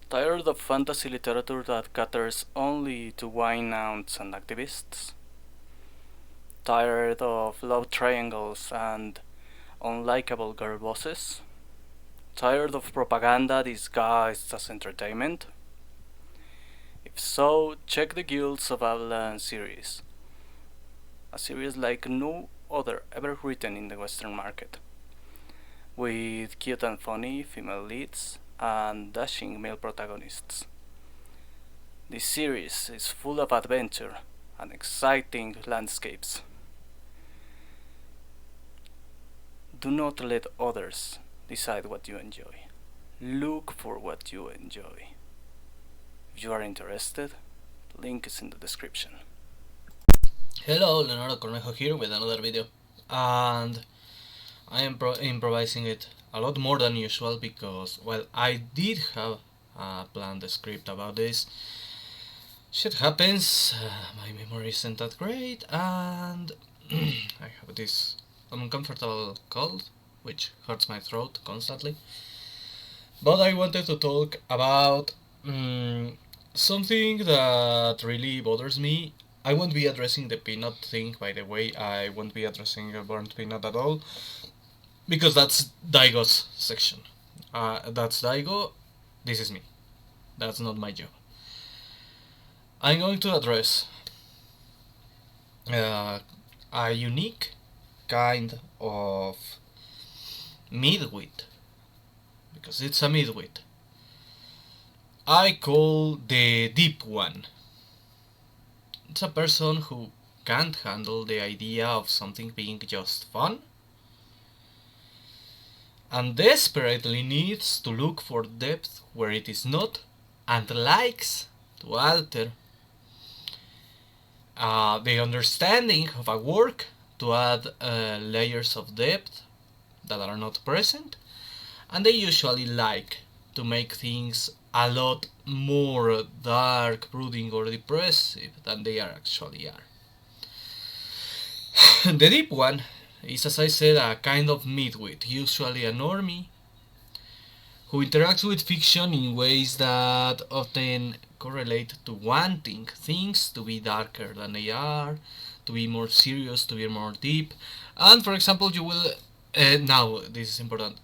Tired of fantasy literature that caters only to wine hounds and activists? Tired of love triangles and unlikable girl bosses? Tired of propaganda disguised as entertainment? If so, check the Guilds of Avlaan series, a series like no other ever written in the Western market, with cute and funny female leads and dashing male protagonists. This series is full of adventure and exciting landscapes. Do not let others decide what you enjoy. Look for what you enjoy. If you are interested, the link is in the description. Hello, Leonardo Cornejo here with another video, and I am improvising it a lot more than usual because, well, I did have planned a script about this. Shit happens, my memory isn't that great, and I have this uncomfortable cold which hurts my throat constantly. But I wanted to talk about something that really bothers me. I won't be addressing the peanut thing, by the way. I won't be addressing a burnt peanut at all because that's Daigo's section. That's Daigo. This is me. That's not my job. I'm going to address a unique kind of midwit because it's a midwit. I call the deep one. It's a person who can't handle the idea of something being just fun and desperately needs to look for depth where it is not and likes to alter the understanding of a work to add layers of depth that are not present, and they usually like to make things a lot more dark, brooding, or depressive than they actually are. The deep one is, as I said, a kind of midwit, usually a normie, who interacts with fiction in ways that often correlate to wanting things to be darker than they are, to be more serious, to be more deep. And for example, you will now this is important.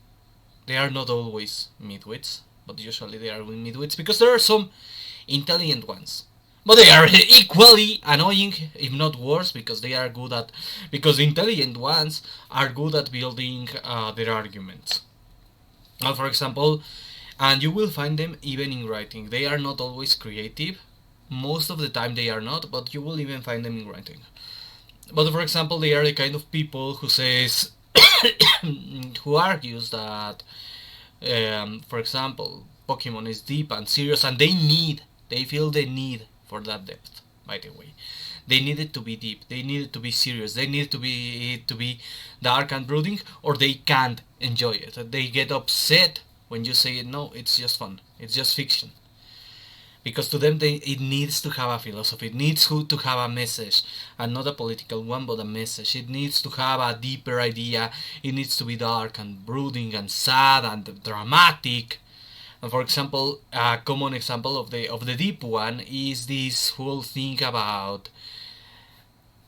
They are not always midwits, but usually they are midwits because there are some intelligent ones. But they are equally annoying, if not worse, because they are good at. Because the intelligent ones are good at building their arguments. For example, and you will find them even in writing. They are not always creative. Most of the time they are not, but you will even find them in writing. But for example, they are the kind of people who says, who argues that, for example, Pokemon is deep and serious, and they feel the need for that depth. By the way, they need it to be deep. They need it to be serious. They need it to be dark and brooding, or they can't enjoy it. They get upset when you say no. It's just fun. It's just fiction. Because to them, it needs to have a philosophy. It needs to have a message, and not a political one, but a message. It needs to have a deeper idea. It needs to be dark and brooding and sad and dramatic. And for example, a common example of the deep one is this whole thing about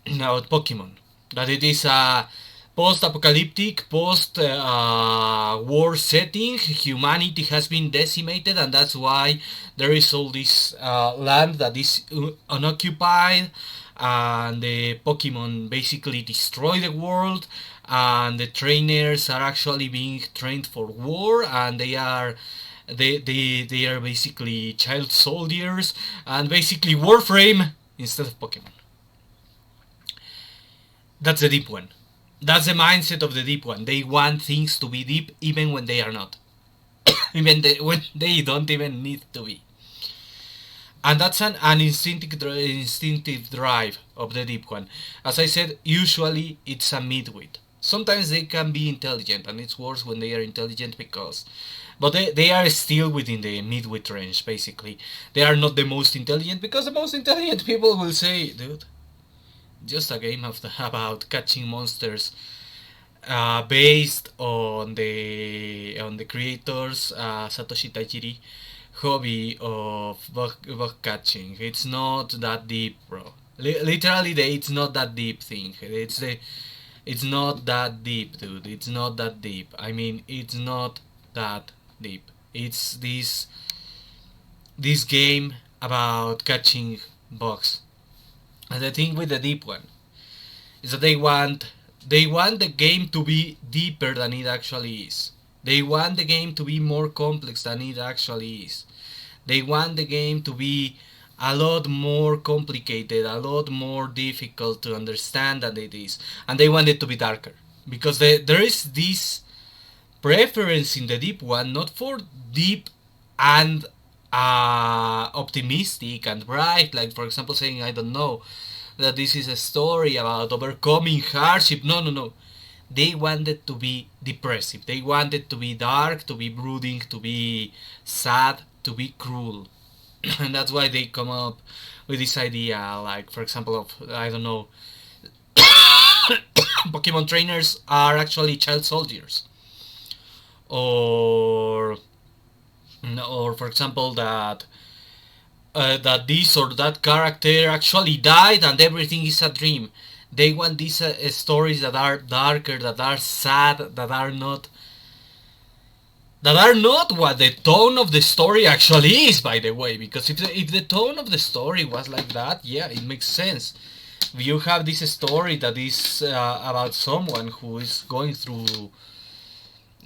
Pokemon. That it is a post-apocalyptic, post-war setting. Humanity has been decimated, and that's why there is all this land that is unoccupied, and the Pokemon basically destroy the world, and the trainers are actually being trained for war, and they are basically child soldiers, and basically Warframe instead of Pokemon. That's the deep one. That's the mindset of the deep one. They want things to be deep even when they are not. When they don't even need to be. And that's an instinctive drive of the deep one. As I said, usually it's a midwit. Sometimes they can be intelligent, and it's worse when they are intelligent because... But they are still within the midwit range, basically. They are not the most intelligent, because the most intelligent people will say, dude, just a game about catching monsters based on the creators Satoshi Tajiri, hobby of bug catching. It's not that deep, bro. Literally, it's not that deep thing. It's not that deep, dude. It's not that deep. I mean, it's not that deep. It's this game about catching bugs. And the thing with the deep one is that they want the game to be deeper than it actually is. They want the game to be more complex than it actually is. They want the game to be a lot more complicated, a lot more difficult to understand than it is, and they want it to be darker because there is this preference in the deep one, not for deep and optimistic and bright, like for example saying, I don't know, that this is a story about overcoming hardship. No, no, no. They wanted to be depressive. They wanted to be dark, to be brooding, to be sad, to be cruel. And that's why they come up with this idea, like for example of, I don't know, Pokemon trainers are actually child soldiers, or for example that this or that character actually died and everything is a dream. They want these stories that are darker, that are sad, that are not what the tone of the story actually is, by the way. Because if the tone of the story was like that, yeah, it makes sense. If you have this story that is about someone who is going through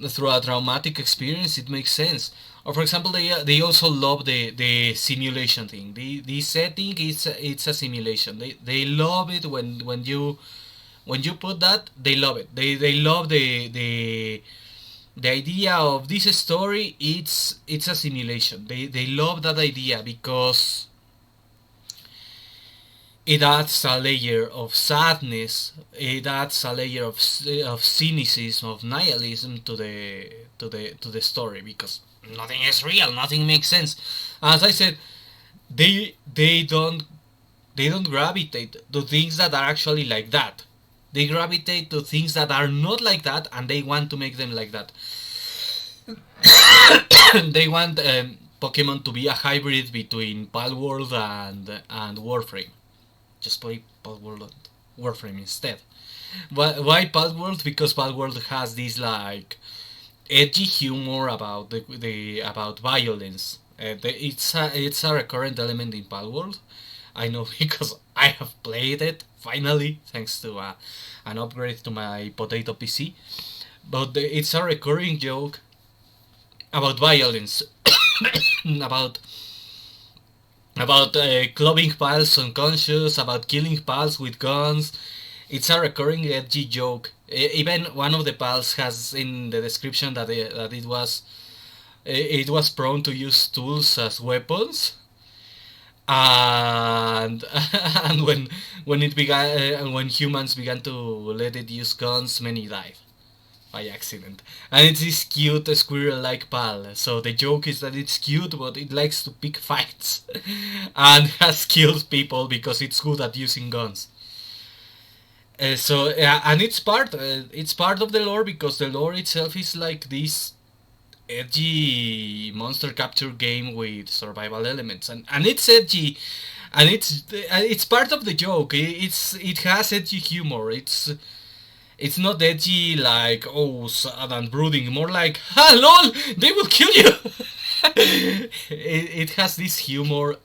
a traumatic experience, it makes sense. Or for example, they also love the simulation thing. The setting is it's a simulation. They love it when you put that. They love it. They love the idea of this story. It's a simulation. They love that idea because it adds a layer of sadness. It adds a layer of cynicism, of nihilism to the story, because nothing is real, nothing makes sense. As I said, they don't gravitate to things that are actually like that. They gravitate to things that are not like that, and they want to make them like that. They want Pokemon to be a hybrid between Palworld and Warframe. Just play Palworld and Warframe instead. Why Palworld? Because Palworld has this like edgy humor about about violence. It's a recurrent element in Palworld. I know because I have played it finally, thanks to an upgrade to my potato PC. But it's a recurring joke about violence, about clubbing pals unconscious, about killing pals with guns. It's a recurring edgy joke. Even one of the pals has in the description that it was prone to use tools as weapons, and and when humans began to let it use guns, many died by accident. And it's this cute squirrel-like pal. So the joke is that it's cute, but it likes to pick fights and has killed people because it's good at using guns. And it's part of the lore, because the lore itself is like this edgy monster capture game with survival elements, and it's edgy, and it's part of the joke. It has edgy humor. It's not edgy like, oh, sad and brooding, more like, ah, lol, they will kill you. It has this humor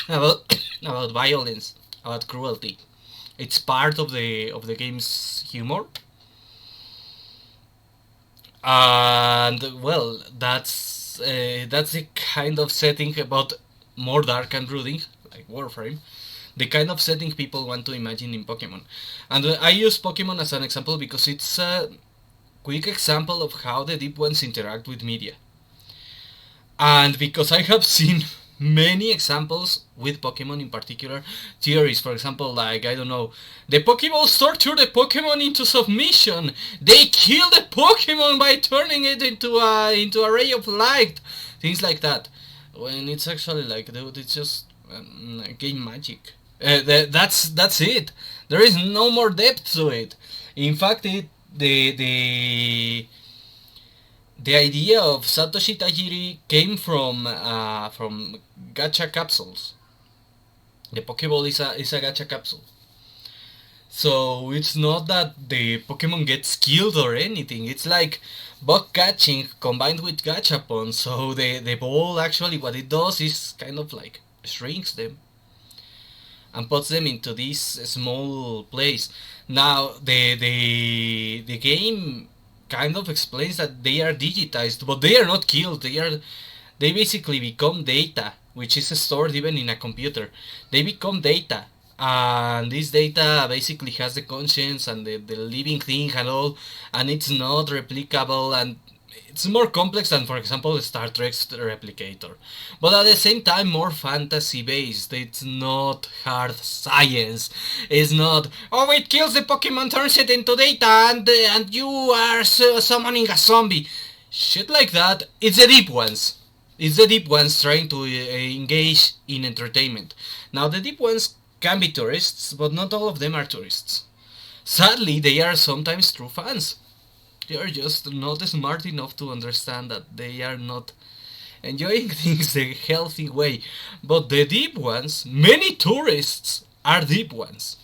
about violence, about cruelty. It's part of the game's humor, and well, that's the kind of setting about more dark and brooding, like Warframe, the kind of setting people want to imagine in Pokemon. And I use Pokemon as an example because it's a quick example of how the deep ones interact with media. And because I have seen many examples with Pokemon, in particular theories, for example, like, I don't know, the Pokeballs torture the Pokemon into submission, they kill the Pokemon by turning it into a ray of light, things like that, when it's actually like, dude, it's just game magic. That's it. There is no more depth to it. In fact, The idea of Satoshi Tajiri came from gacha capsules. The Pokeball is a gacha capsule. So it's not that the Pokemon gets killed or anything. It's like bug catching combined with gachapon. So the ball actually what it does is kind of like shrinks them and puts them into this small place. Now the game kind of explains that they are digitized, but they are not killed. They basically become data, which is stored even in a computer. They become data, and this data basically has the conscience and the living thing and all, and it's not replicable, and it's more complex than, for example, Star Trek's Replicator, but at the same time more fantasy based. It's not hard science. It's not, oh, it kills the Pokemon, turns it into data, and you are summoning a zombie. Shit like that. It's the deep ones. It's the deep ones trying to engage in entertainment. Now, the deep ones can be tourists, but not all of them are tourists. Sadly, they are sometimes true fans. They are just not smart enough to understand that they are not enjoying things the healthy way. But the deep ones, many tourists are deep ones.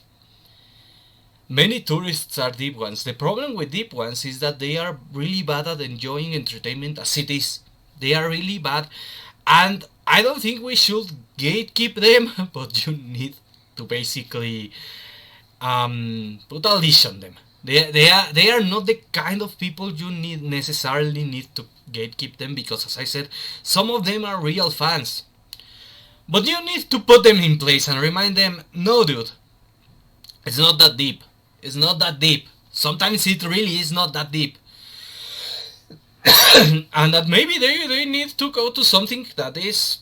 Many tourists are deep ones. The problem with deep ones is that they are really bad at enjoying entertainment as it is. They are really bad, and I don't think we should gatekeep them, but you need to basically put a leash on them. They are not the kind of people you necessarily need to gatekeep them, because, as I said, some of them are real fans. But you need to put them in place and remind them, no, dude, it's not that deep. It's not that deep. Sometimes it really is not that deep. And that maybe they need to go to something that is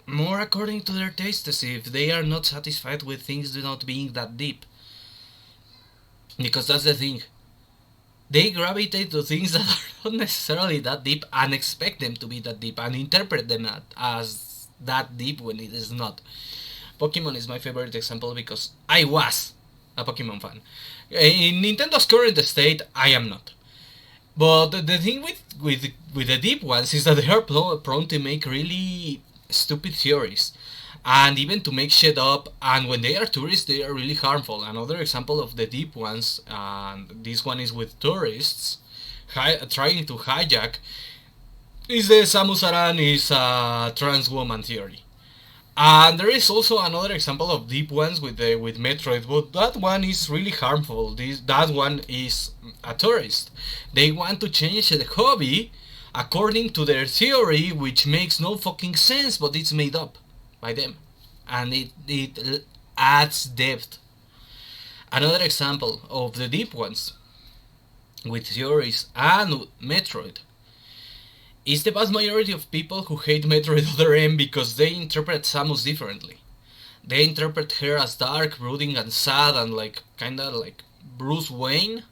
more according to their tastes if they are not satisfied with things not being that deep. Because that's the thing. They gravitate to things that are not necessarily that deep and expect them to be that deep and interpret them as that deep when it is not. Pokemon is my favorite example because I was a Pokemon fan. In Nintendo's current state, I am not. But the thing with the deep ones is that they are prone to make really stupid theories, and even to make shit up, and when they are tourists they are really harmful. Another example of the deep ones, and this one is with tourists trying to hijack, is the Samus Aran is a trans woman theory. And there is also another example of deep ones with Metroid, but that one is really harmful. That one is a tourist. They want to change the hobby according to their theory, which makes no fucking sense, but it's made up by them, and it adds depth. Another example of the deep ones with theories and Metroid is the vast majority of people who hate Metroid Other M because they interpret Samus differently. They interpret her as dark, brooding, and sad, and like kinda like Bruce Wayne,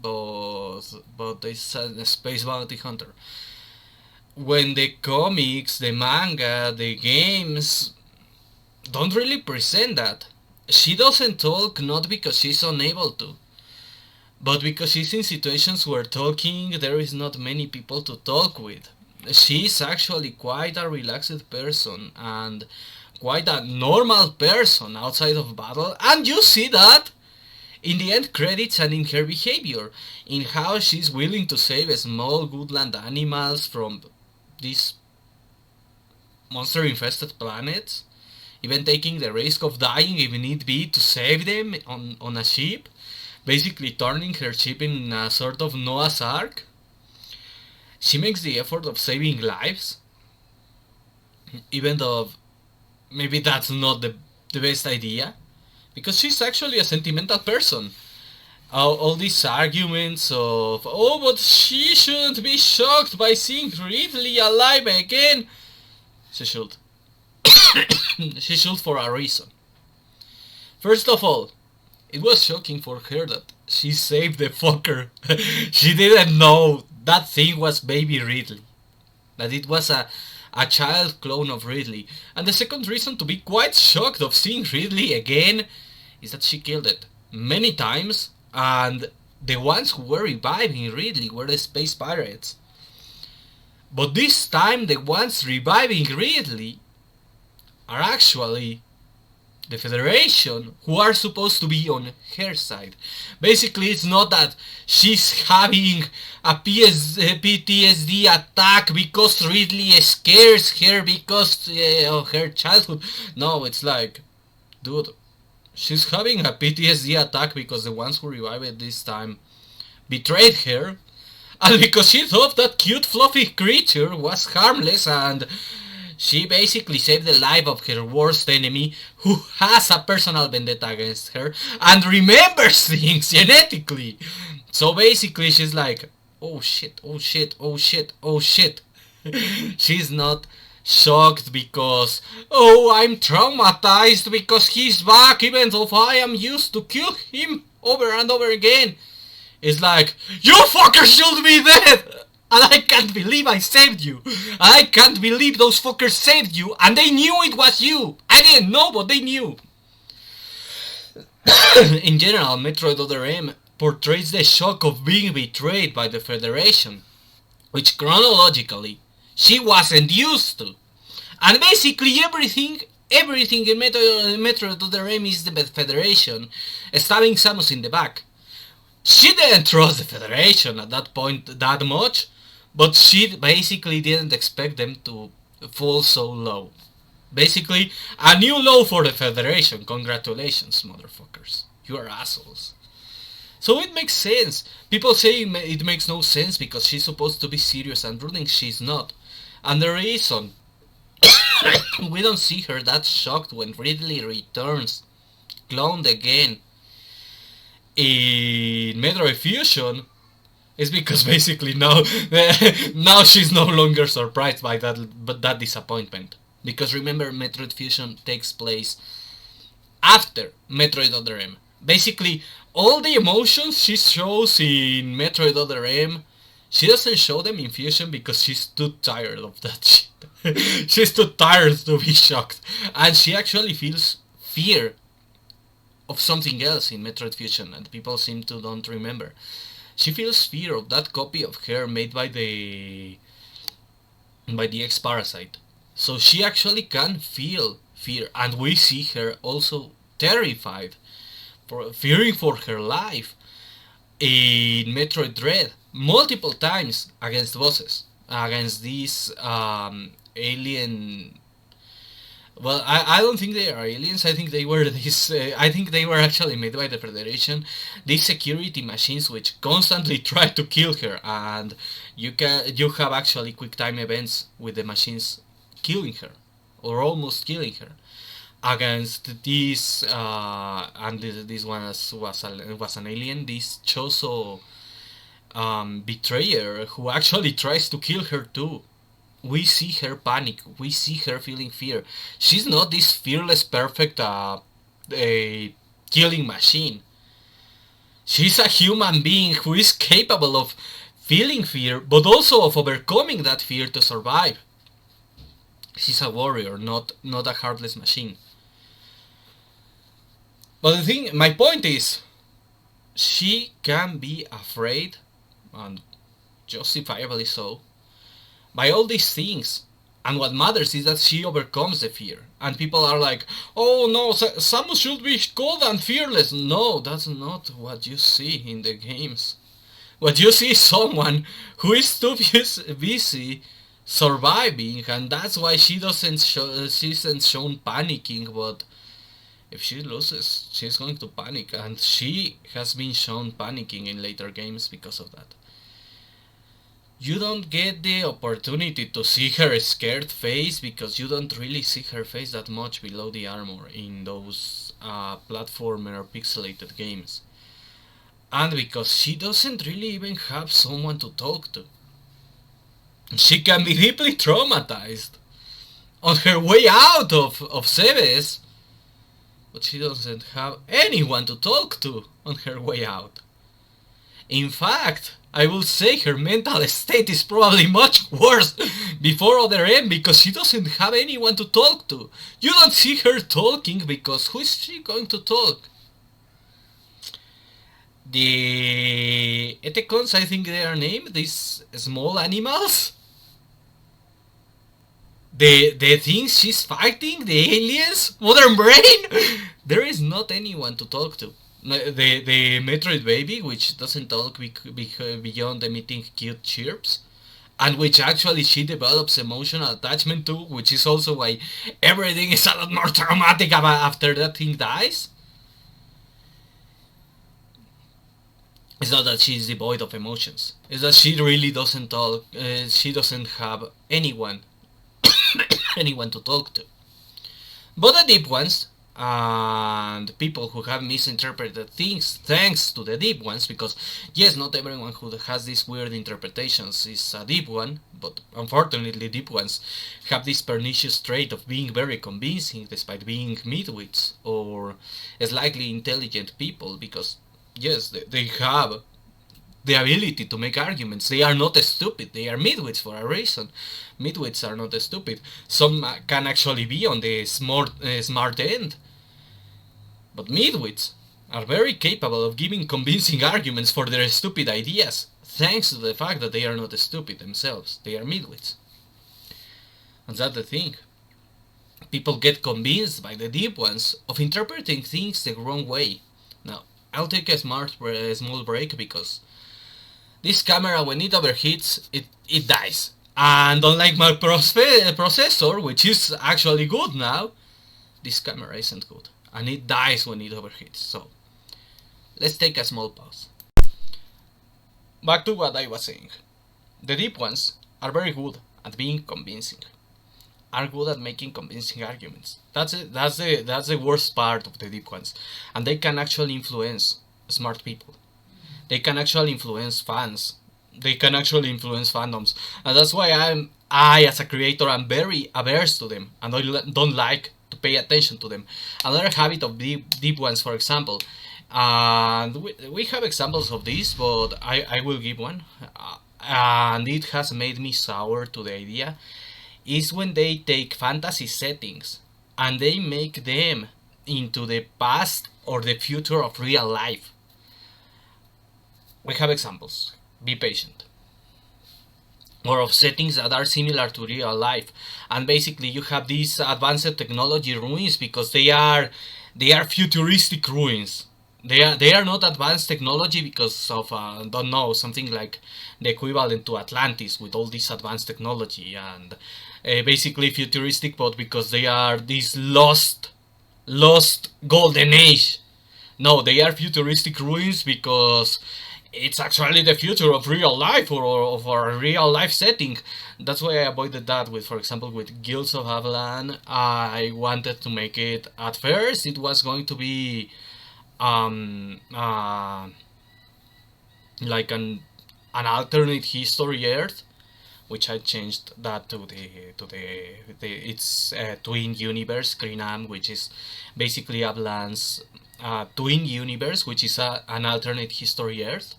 but it's a space bounty hunter. When the comics, the manga, the games don't really present that. She doesn't talk not because she's unable to, but because she's in situations where talking there is not many people to talk with. She's actually quite a relaxed person and quite a normal person outside of battle, and you see that in the end credits and in her behavior, in how she's willing to save small woodland animals from these monster infested planets, even taking the risk of dying if need be to save them on a ship, basically turning her ship in a sort of Noah's Ark. She makes the effort of saving lives, even though maybe that's not the best idea, because she's actually a sentimental person. All these arguments of, oh, but she shouldn't be shocked by seeing Ridley alive again. She should. She should for a reason. First of all, it was shocking for her that she saved the fucker. She didn't know that thing was baby Ridley. That it was a child clone of Ridley. And the second reason to be quite shocked of seeing Ridley again is that she killed it many times, and the ones who were reviving Ridley were the space pirates. But this time the ones reviving Ridley are actually the Federation, who are supposed to be on her side. Basically, it's not that she's having a PTSD attack because Ridley scares her because of her childhood. No, it's like, dude, she's having a PTSD attack because the ones who revived it this time betrayed her, and because she thought that cute fluffy creature was harmless, and she basically saved the life of her worst enemy, who has a personal vendetta against her and remembers things genetically. So basically she's like, oh shit, oh shit, oh shit, oh shit. She's not shocked because, oh, I'm traumatized because he's back even though I am used to kill him over and over again. It's like, you fuckers should be dead! And I can't believe I saved you! I can't believe those fuckers saved you, and they knew it was you! I didn't know, but they knew! In general, Metroid Other M portrays the shock of being betrayed by the Federation, which chronologically, she wasn't used to. And basically everything in Metroid Other M is the Federation stabbing Samus in the back. She didn't trust the Federation at that point that much, but she basically didn't expect them to fall so low. Basically, a new low for the Federation. Congratulations, motherfuckers. You are assholes. So it makes sense. People say it makes no sense because she's supposed to be serious and rooting, she's not. And the reason we don't see her that shocked when Ridley returns, cloned again, in Metroid Fusion is because basically now she's no longer surprised by that disappointment. Because remember, Metroid Fusion takes place after Metroid Other M. Basically, all the emotions she shows in Metroid Other M, she doesn't show them in Fusion because she's too tired of that shit. She's too tired to be shocked. And she actually feels fear of something else in Metroid Fusion, and people seem to don't remember. She feels fear of that copy of her made by the ex-parasite. So she actually can feel fear, and we see her also terrified, fearing for her life in Metroid Dread multiple times against bosses, against these alien. Well, I don't think they are aliens. I think they were this. I think they were actually made by the Federation. These security machines which constantly try to kill her, and you have actually quick time events with the machines killing her, or almost killing her, against this. And this one was an alien. This Choso betrayer who actually tries to kill her too. We see her panic. We see her feeling fear. She's not this fearless, perfect killing machine. She's a human being who is capable of feeling fear, but also of overcoming that fear to survive. She's a warrior, not a heartless machine. But my point is, she can be afraid, and justifiably so, by all these things. And what matters is that she overcomes the fear. And people are like, oh no, Samus should be cold and fearless. No, that's not what you see in the games. What you see is someone who is too busy surviving, and that's why she isn't shown panicking. But if she loses, she's going to panic, and she has been shown panicking in later games because of that. You don't get the opportunity to see her scared face because you don't really see her face that much below the armor in those platformer or pixelated games. And because she doesn't really even have someone to talk to. She can be deeply traumatized on her way out of Sebes, but she doesn't have anyone to talk to on her way out. In fact, I will say her mental state is probably much worse before Other M because she doesn't have anyone to talk to. You don't see her talking because who is she going to talk? The Etecons, I think they are named, these small animals. the things she's fighting, the aliens, modern brain. There is not anyone to talk to. The Metroid baby, which doesn't talk beyond emitting cute chirps, and which actually she develops emotional attachment to, which is also why everything is a lot more traumatic after that thing dies. It's not that she's devoid of emotions. It's that she really doesn't talk. She doesn't have anyone, anyone to talk to. But the deep ones, and people who have misinterpreted things thanks to the deep ones, because yes, not everyone who has these weird interpretations is a deep one, but unfortunately deep ones have this pernicious trait of being very convincing despite being midwits or slightly intelligent people, because yes, they have the ability to make arguments. They are not stupid. They are midwits for a reason. Midwits are not stupid. Some can actually be on the smart end, but midwits are very capable of giving convincing arguments for their stupid ideas, thanks to the fact that they are not stupid themselves. They are midwits. And that's the thing. People get convinced by the deep ones of interpreting things the wrong way. Now, I'll take a small break because this camera, when it overheats, it dies. And unlike my processor, which is actually good now, this camera isn't good. And it dies when it overheats. So, let's take a small pause. Back to what I was saying. The deep ones are very good at being convincing. Are good at making convincing arguments. That's the worst part of the deep ones. And they can actually influence smart people. They can actually influence fans. They can actually influence fandoms. And that's why I as a creator am very averse to them and I don't like to pay attention to them. Another habit of deep ones, for example, and we have examples of this, but I will give one, and it has made me sour to the idea, is when they take fantasy settings and they make them into the past or the future of real life. We have examples. Be patient. Or of settings that are similar to real life, and basically you have these advanced technology ruins because they are futuristic ruins. They are not advanced technology because of don't know, something like the equivalent to Atlantis with all this advanced technology, and basically futuristic, but because they are this lost golden age. No, they are futuristic ruins because it's actually the future of real life or of a real life setting. That's why I avoided that with, for example, with Guilds of Avlaan. I wanted to make it, at first it was going to be like an alternate history Earth, which I changed that to its twin universe, Krinam, which is basically Avlaan's twin universe, which is an alternate history Earth.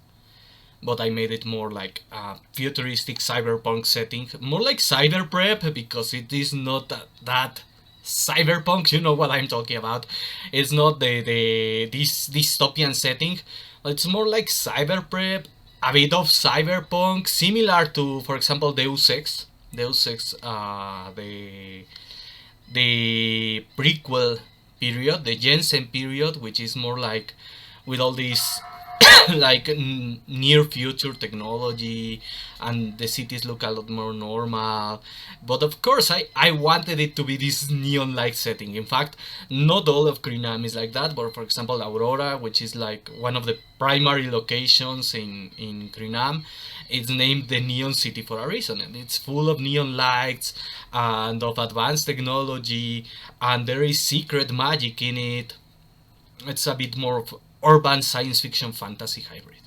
But I made it more like a futuristic cyberpunk setting, more like cyber prep, because it is not that cyberpunk. You know what I'm talking about. It's not this dystopian setting. It's more like cyber prep, a bit of cyberpunk, similar to, for example, Deus Ex. Deus Ex, the prequel period, the Jensen period, which is more like with all these like near future technology, and the cities look a lot more normal. But of course I wanted it to be this neon light setting. In fact, not all of Krinam is like that, but for example Aurora, which is like one of the primary locations in Krinam, it's named the Neon City for a reason, and it's full of neon lights and of advanced technology, and there is secret magic in it. It's a bit more of urban science fiction fantasy hybrid.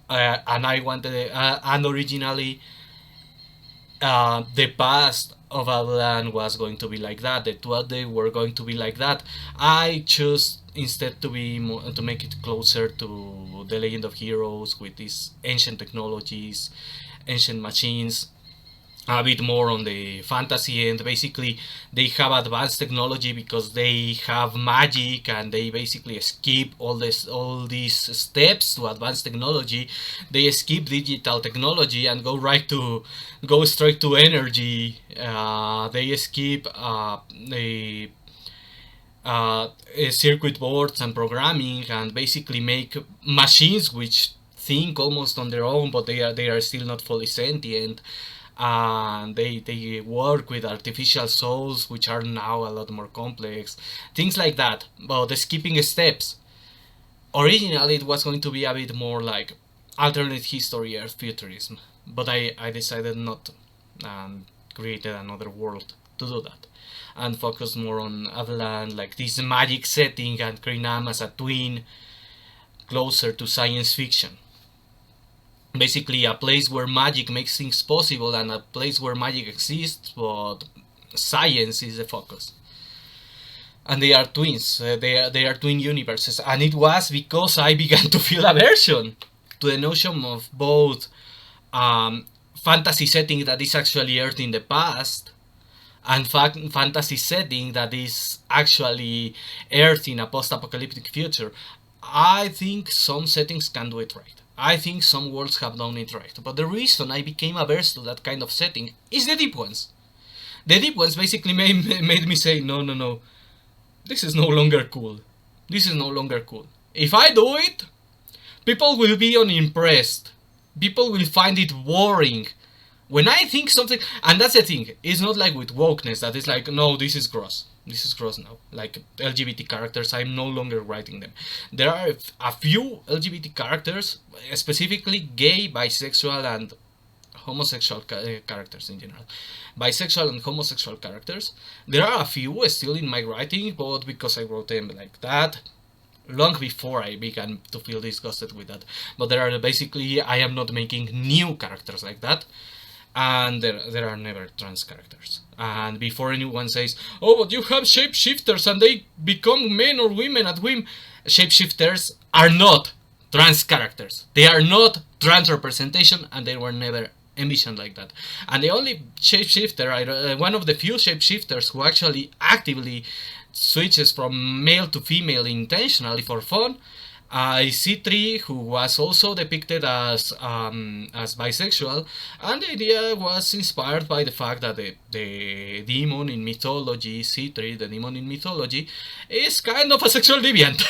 And I wanted, and originally, the past of Avlaan was going to be like that. The 12 they were going to be like that. I chose instead to be to make it closer to the Legend of Heroes with these ancient technologies, ancient machines, a bit more on the fantasy, and basically they have advanced technology because they have magic, and they basically skip all these steps to advanced technology. They skip digital technology and go straight to energy. They skip the circuit boards and programming, and basically make machines which think almost on their own, but they are still not fully sentient. And they work with artificial souls, which are now a lot more complex. Things like that. But the skipping steps. Originally, it was going to be a bit more like alternate history or futurism, but I decided not to, and created another world to do that, and focused more on Avlaan, like this magic setting, and Krinam as a twin, closer to science fiction. Basically, a place where magic makes things possible, and a place where magic exists, but science is the focus. And they are twins. They are twin universes, and it was because I began to feel aversion to the notion of both fantasy setting that is actually Earth in the past, and fantasy setting that is actually Earth in a post-apocalyptic future. I think some settings can do it right. I think some worlds have done it right. But the reason I became averse to that kind of setting is the deep ones. The deep ones basically made me say, no, no, no, this is no longer cool. This is no longer cool. If I do it, people will be unimpressed. People will find it boring. When I think something, and that's the thing, it's not like with wokeness that is like, no, this is gross. This is gross now. Like LGBT characters, I'm no longer writing them. There are a few LGBT characters, specifically gay, bisexual, and homosexual characters in general. Bisexual and homosexual characters. There are a few still in my writing, but because I wrote them like that, long before I began to feel disgusted with that. But there are basically, I am not making new characters like that. And there are never trans characters. And before anyone says, oh, but you have shapeshifters and they become men or women at whim, shapeshifters are not trans characters. They are not trans representation, and they were never envisioned like that. And the only shapeshifter, one of the few shapeshifters who actually actively switches from male to female intentionally for fun, C3, who was also depicted as bisexual, and the idea was inspired by the fact that the demon in mythology, C3, the demon in mythology, is kind of a sexual deviant.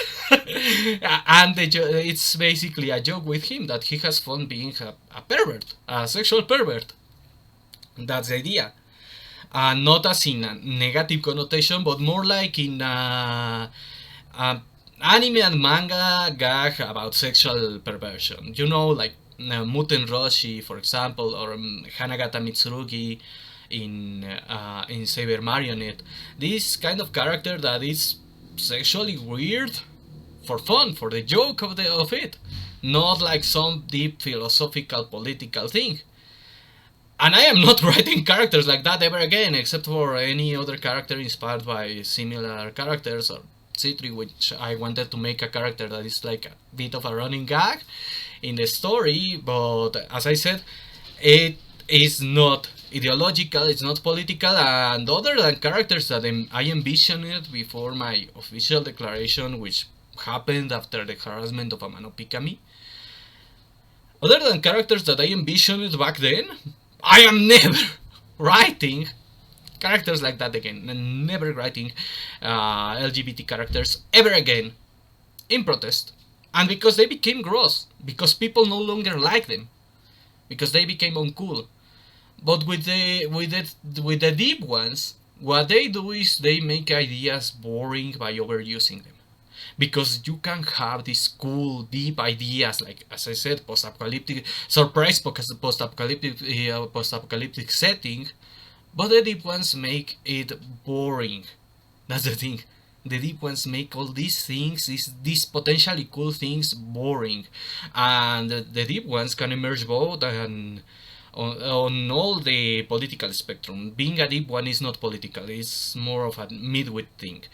And it's basically a joke with him that he has fun being a pervert, a sexual pervert. That's the idea. Not as in a negative connotation, but more like in a anime and manga gag about sexual perversion. You know, like Muten Roshi, for example, or Hanagata Mitsurugi in Saber Marionette. This kind of character that is sexually weird for fun, for the joke of it, not like some deep philosophical political thing. And I am not writing characters like that ever again, except for any other character inspired by similar characters, or C3, which I wanted to make a character that is like a bit of a running gag in the story, but as I said, it is not ideological, it's not political, and other than characters that I envisioned before my official declaration, which happened after the harassment of Amano Pikami, other than characters that I envisioned back then, I am never writing characters like that again, and never writing LGBT characters ever again, in protest, and because they became gross, because people no longer like them, because they became uncool. But with the deep ones, what they do is they make ideas boring by overusing them, because you can have these cool deep ideas, like, as I said, post-apocalyptic surprise, post-apocalyptic setting. But the deep ones make it boring. That's the thing. The deep ones make all these things, these potentially cool things, boring. And the deep ones can emerge both on all the political spectrum. Being a deep one is not political, it's more of a midwit thing.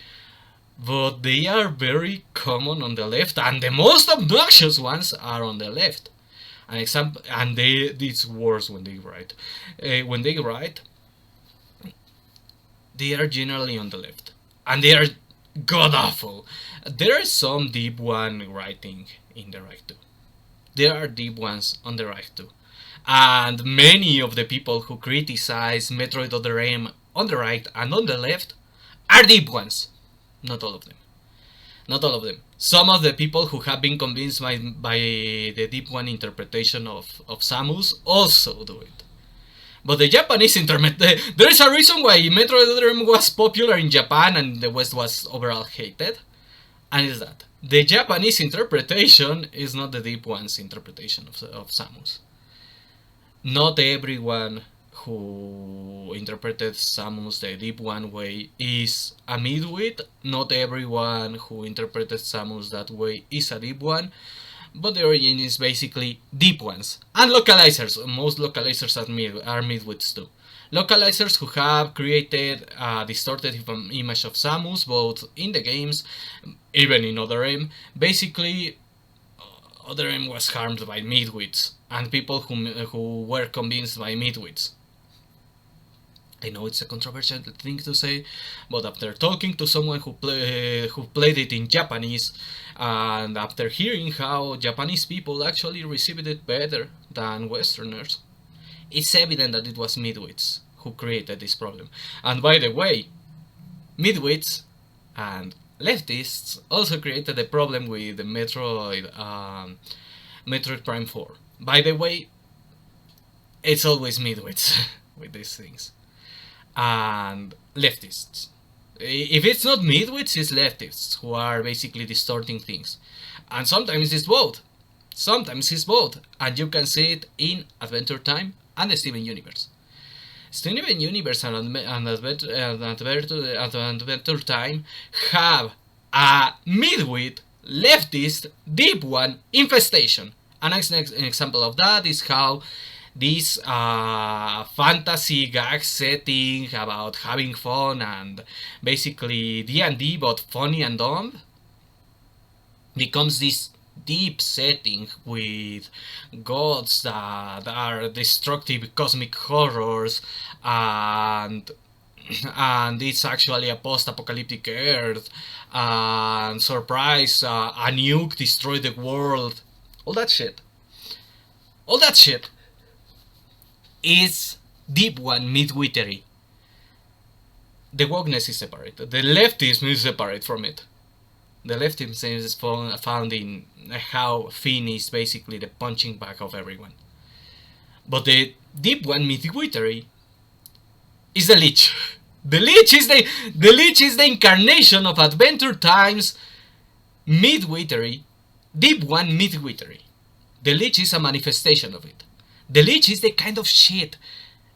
But they are very common on the left, and the most obnoxious ones are on the left. An example, and it's worse when they write. When they write, they are generally on the left, and they are god awful. There is some deep one writing in the right too. There are deep ones on the right too, and many of the people who criticize Metroid Other M on the right and on the left are deep ones. Not all of them. Not all of them. Some of the people who have been convinced by the deep one interpretation of Samus also do it. But the Japanese internet, there is a reason why Metroid Other M was popular in Japan and the West was overall hated, and is that the Japanese interpretation is not the deep one's interpretation of Samus. Not everyone who interpreted Samus the deep one way is a midwit. Not everyone who interpreted Samus that way is a deep one. But the origin is basically deep ones. And localizers. Most localizers are midwits too. Localizers who have created a distorted image of Samus, both in the games, even in Other M. Basically, Other M was harmed by midwits and people who were convinced by midwits. I know it's a controversial thing to say, but after talking to someone who played it in Japanese, and after hearing how Japanese people actually received it better than Westerners, it's evident that it was midwits who created this problem. And by the way, midwits and leftists also created a problem with the Metroid Prime 4. By the way, it's always midwits with these things. And leftists. If it's not midwits, it's leftists who are basically distorting things. And sometimes it's both. Sometimes it's both. And you can see it in Adventure Time and the Steven Universe. Steven Universe and Adventure Time have a midwit, leftist, deep one infestation. An example of that is how this fantasy gag setting about having fun and basically D&D but funny and dumb becomes this deep setting with gods that are destructive cosmic horrors, and it's actually a post-apocalyptic Earth, and surprise, a nuke destroyed the world. All that shit is deep one midwittery. The wokeness is separate. The leftism is separate from it. The leftism is found in how Finn is basically the punching bag of everyone. But the deep one midwittery is the Lich. The Lich is the incarnation of Adventure Time's midwittery, deep one midwittery. The Lich is a manifestation of it. The Lich is the kind of shit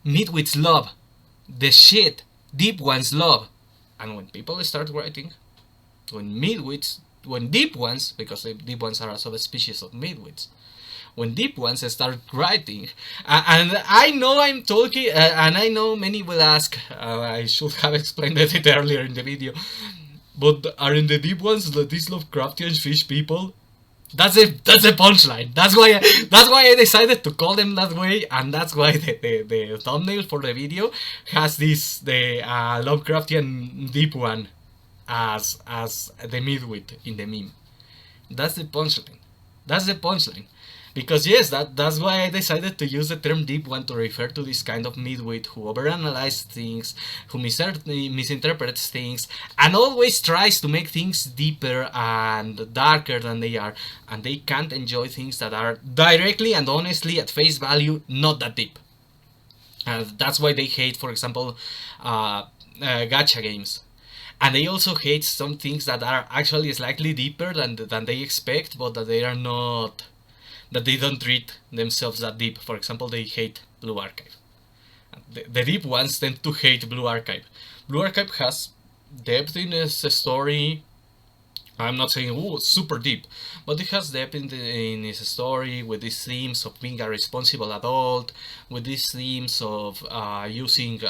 midwits love. The shit deep ones love. And when people start writing, when deep ones, because the deep ones are a subspecies of midwits, when deep ones start writing, and I know I'm talking, and I know many will ask, I should have explained it earlier in the video, but aren't the deep ones these Lovecraftian fish people? That's the punchline. That's why I decided to call them that way, and that's why the thumbnail for the video has the Lovecraftian deep one as the midwit in the meme. That's the punchline. Because yes, that's why I decided to use the term deep one to refer to this kind of midwit who overanalyzes things, who misinterprets things, and always tries to make things deeper and darker than they are, and they can't enjoy things that are directly and honestly at face value not that deep. That's why they hate, for example, gacha games. And they also hate some things that are actually slightly deeper than they expect, but that they are not, that they don't treat themselves that deep. For example, they hate Blue Archive. The deep ones tend to hate Blue Archive. Blue Archive has depth in its story. I'm not saying super deep, but it has depth in its story, with these themes of being a responsible adult, with these themes of using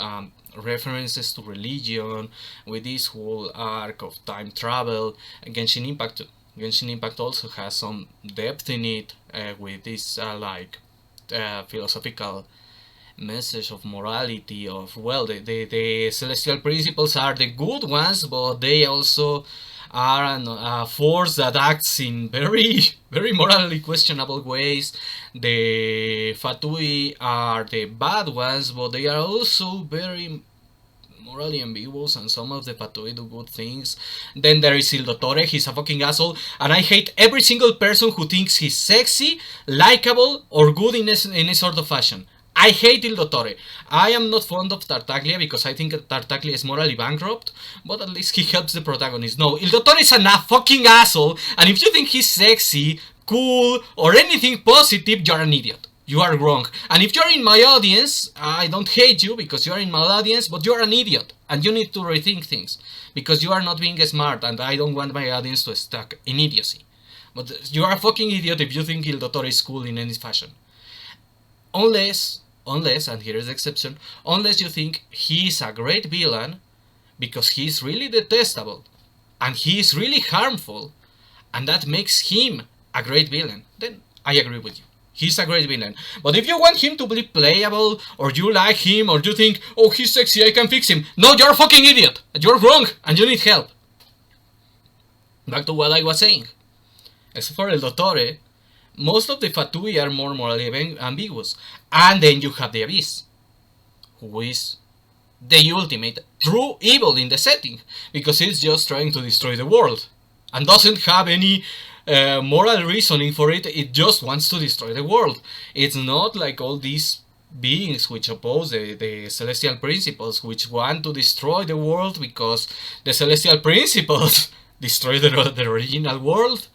references to religion, with this whole arc of time travel. Genshin Impact Genshin Impact also has some depth in it with this philosophical message of morality of, well, the celestial principles are the good ones, but they also are a force that acts in very very morally questionable ways. The Fatui are the bad ones, but they are also very morally ambiguous, and some of the Fatui do good things. Then there is Il Dottore, he's a fucking asshole, and I hate every single person who thinks he's sexy, likable, or good in any sort of fashion. I hate Il Dottore. I am not fond of Tartaglia because I think Tartaglia is morally bankrupt, but at least he helps the protagonist. No, Il Dottore is a fucking asshole, and if you think he's sexy, cool, or anything positive, you're an idiot. You are wrong. And if you're in my audience, I don't hate you because you're in my audience, but you're an idiot, and you need to rethink things because you are not being smart, and I don't want my audience to stuck in idiocy. But you are a fucking idiot if you think Il Dottore is cool in any fashion. Unless, and here is the exception, unless you think he's a great villain because he's really detestable and he's really harmful, and that makes him a great villain, then I agree with you. He's a great villain. But if you want him to be playable, or you like him, or you think, oh, he's sexy, I can fix him, no, you're a fucking idiot. You're wrong, and you need help. Back to what I was saying. Except for El Dottore, most of the Fatui are more morally ambiguous. And then you have the Abyss, who is the ultimate true evil in the setting, because it's just trying to destroy the world, and doesn't have any moral reasoning for it. It just wants to destroy the world. It's not like all these beings which oppose the celestial principles, which want to destroy the world because the celestial principles destroy the original world.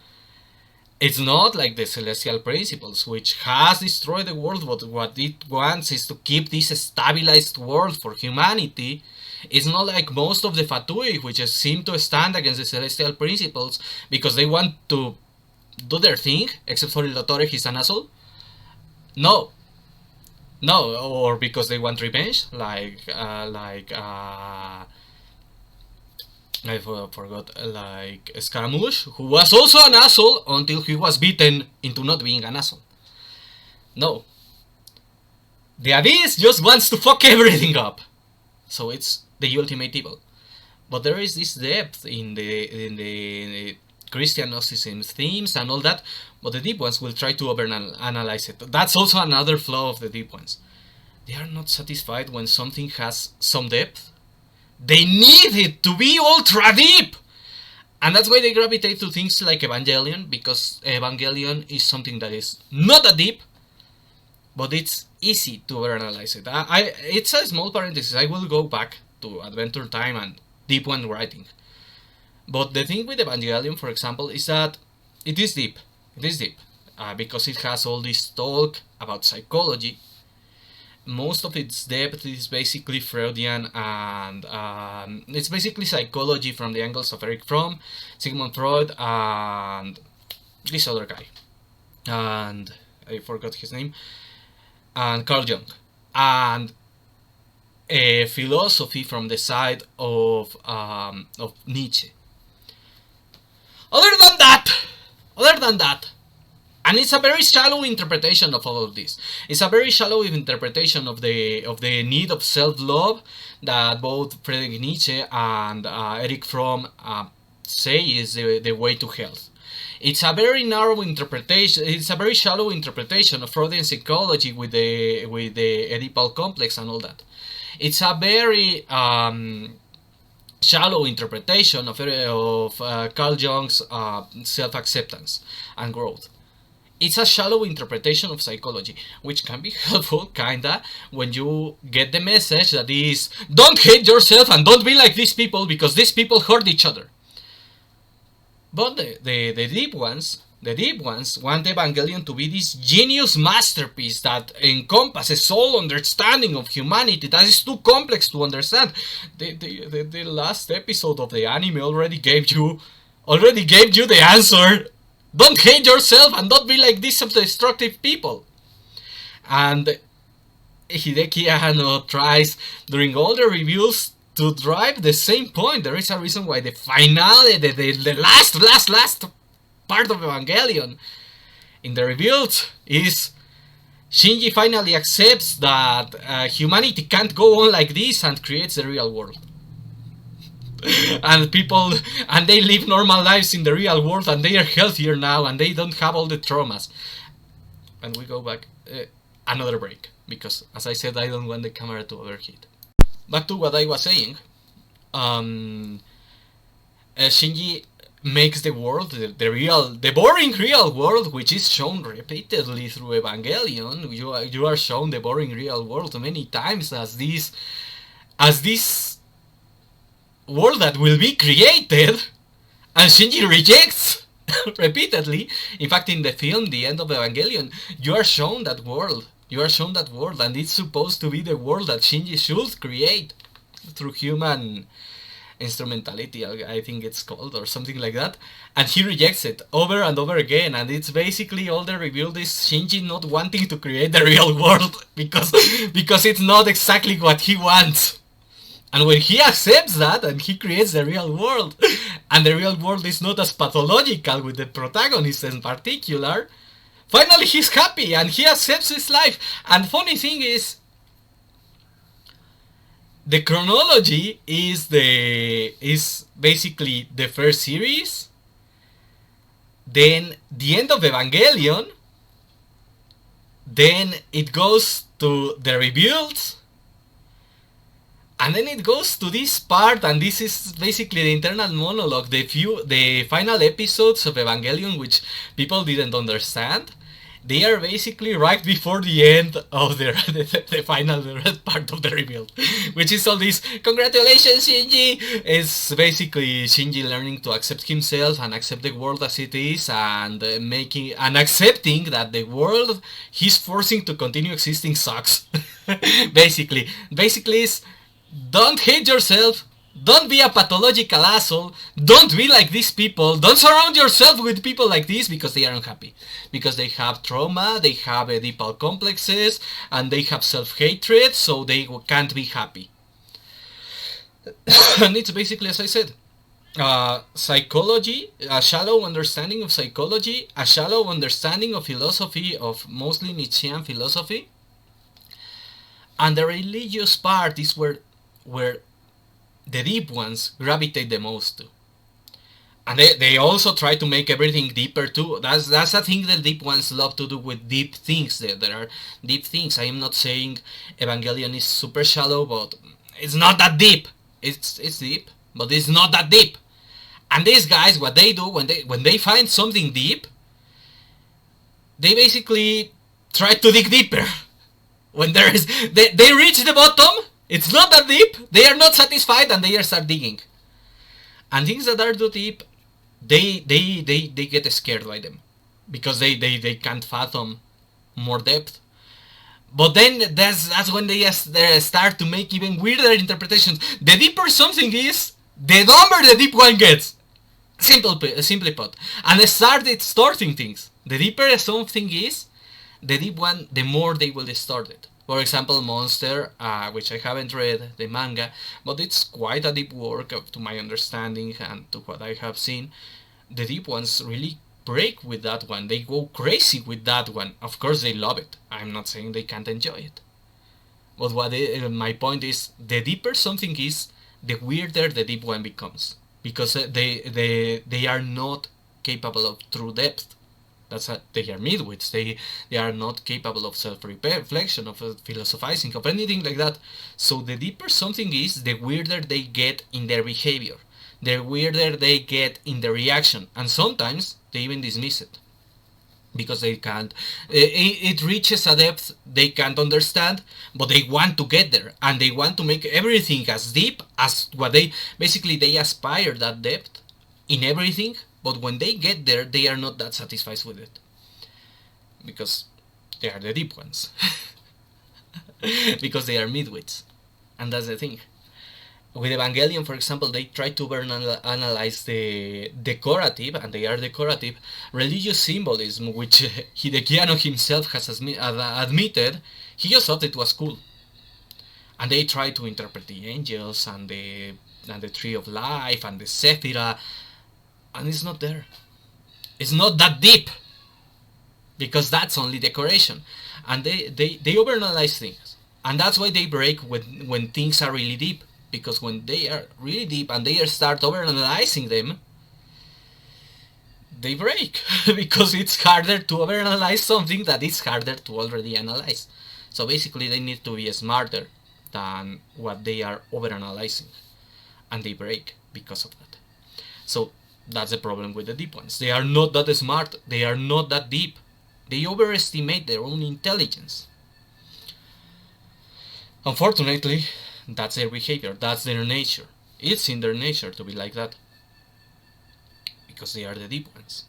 It's not like the celestial principles, which has destroyed the world, but what it wants is to keep this stabilized world for humanity. It's not like most of the Fatui, which seem to stand against the celestial principles because they want to do their thing, except for Il Dottore, he's an asshole. No, or because they want revenge, I forgot, like Scaramouche, who was also an asshole until he was beaten into not being an asshole. No. The Abyss just wants to fuck everything up. So it's the ultimate evil. But there is this depth in the Christian Gnosticism themes and all that, but the deep ones will try to overanalyze it. That's also another flaw of the deep ones. They are not satisfied when something has some depth. They need it to be ultra deep! And that's why they gravitate to things like Evangelion, because Evangelion is something that is not that deep, but it's easy to overanalyze it. It's a small parenthesis. I will go back to Adventure Time and deep one writing. But the thing with Evangelion, for example, is that it is deep. It is deep. Because it has all this talk about psychology. Most of its depth is basically Freudian, and it's basically psychology from the angles of Eric Fromm, Sigmund Freud, and this other guy, and I forgot his name, and Carl Jung, and a philosophy from the side of Nietzsche. Other than that, and it's a very shallow interpretation of all of this. It's a very shallow interpretation of the need of self-love that both Friedrich Nietzsche and Erich Fromm say is the way to health. It's a very narrow interpretation. It's a very shallow interpretation of Freudian psychology with the Oedipal complex and all that. It's a very shallow interpretation of Carl Jung's self-acceptance and growth. It's a shallow interpretation of psychology, which can be helpful, kinda, when you get the message that is, don't hate yourself and don't be like these people because these people hurt each other. But the deep ones want Evangelion to be this genius masterpiece that encompasses all understanding of humanity that is too complex to understand. The last episode of the anime already gave you the answer. Don't hate yourself and don't be like these self-destructive people. And Hideki Anno tries during all the reviews to drive the same point. There is a reason why the finale, the last part of Evangelion. In the rebuild is Shinji finally accepts that humanity can't go on like this and creates the real world. And people, and they live normal lives in the real world, and they are healthier now, and they don't have all the traumas. And we go back, another break, because as I said, I don't want the camera to overheat. Back to what I was saying. Shinji makes the world, the boring real world, which is shown repeatedly through Evangelion. You are shown the boring real world many times as this world that will be created, and Shinji rejects repeatedly. In fact, in the film, the end of Evangelion, you are shown that world. And it's supposed to be the world that Shinji should create through human instrumentality, I think it's called, or something like that. And he rejects it over and over again, and it's basically all the rebuild is Shinji not wanting to create the real world because it's not exactly what he wants. And when he accepts that and he creates the real world, and the real world is not as pathological with the protagonist in particular, finally he's happy and he accepts his life. And funny thing is, the chronology is basically the first series, then the end of Evangelion, then it goes to the rebuilds, and then it goes to this part, and this is basically the internal monologue, the final episodes of Evangelion, which people didn't understand. They are basically right before the end of the final part of the rebuild, which is all this, congratulations Shinji! It's basically Shinji learning to accept himself and accept the world as it is, and accepting that the world he's forcing to continue existing sucks. Basically is, don't hate yourself, don't be a pathological asshole, don't be like these people, don't surround yourself with people like this because they are unhappy. Because they have trauma, they have Oedipal complexes, and they have self-hatred, so they can't be happy. And it's basically, as I said, psychology, a shallow understanding of psychology, a shallow understanding of philosophy, of mostly Nietzschean philosophy. And the religious part is where the deep ones gravitate the most to. And they also try to make everything deeper too. That's a thing that deep ones love to do with deep things. There are deep things. I am not saying Evangelion is super shallow, but it's not that deep. It's deep, but it's not that deep. And these guys, what they do when they find something deep, they basically try to dig deeper. When they reach the bottom, it's not that deep, they are not satisfied, and they start digging. And things that are too deep, they get scared by them. Because they can't fathom more depth. But then that's when they start to make even weirder interpretations. The deeper something is, the dumber the deep one gets. Simply put. And they start distorting things. The deeper something is, the deep one, the more they will distort it. For example, Monster, which I haven't read the manga, but it's quite a deep work to my understanding and to what I have seen. The deep ones really break with that one. They go crazy with that one. Of course they love it. I'm not saying they can't enjoy it. But my point is, the deeper something is, the weirder the deep one becomes. Because they are not capable of true depth. They are midwits. They are not capable of self-reflection, of philosophizing, of anything like that. So the deeper something is, the weirder they get in their behavior. The weirder they get in the reaction. And sometimes they even dismiss it. Because they can't. It reaches a depth they can't understand, but they want to get there. And they want to make everything as deep as what they aspire that depth in everything. But when they get there, they are not that satisfied with it. Because they are the deep ones. Because they are midwits. And that's the thing. With Evangelion, for example, they try to analyze the decorative, and they are decorative, religious symbolism, which Hideki Anno himself has admitted, he just thought it was cool. And they try to interpret the angels, and the Tree of Life, and the Sephira, and it's not there. It's not that deep, because that's only decoration. And they overanalyze things. And that's why they break when things are really deep. Because when they are really deep and they start overanalyzing them, they break. Because it's harder to overanalyze something that is harder to already analyze. So basically they need to be smarter than what they are overanalyzing. And they break because of that. So that's the problem with the deep ones. They are not that smart. They are not that deep. They overestimate their own intelligence. Unfortunately, that's their behavior. That's their nature. It's in their nature to be like that. Because they are the deep ones.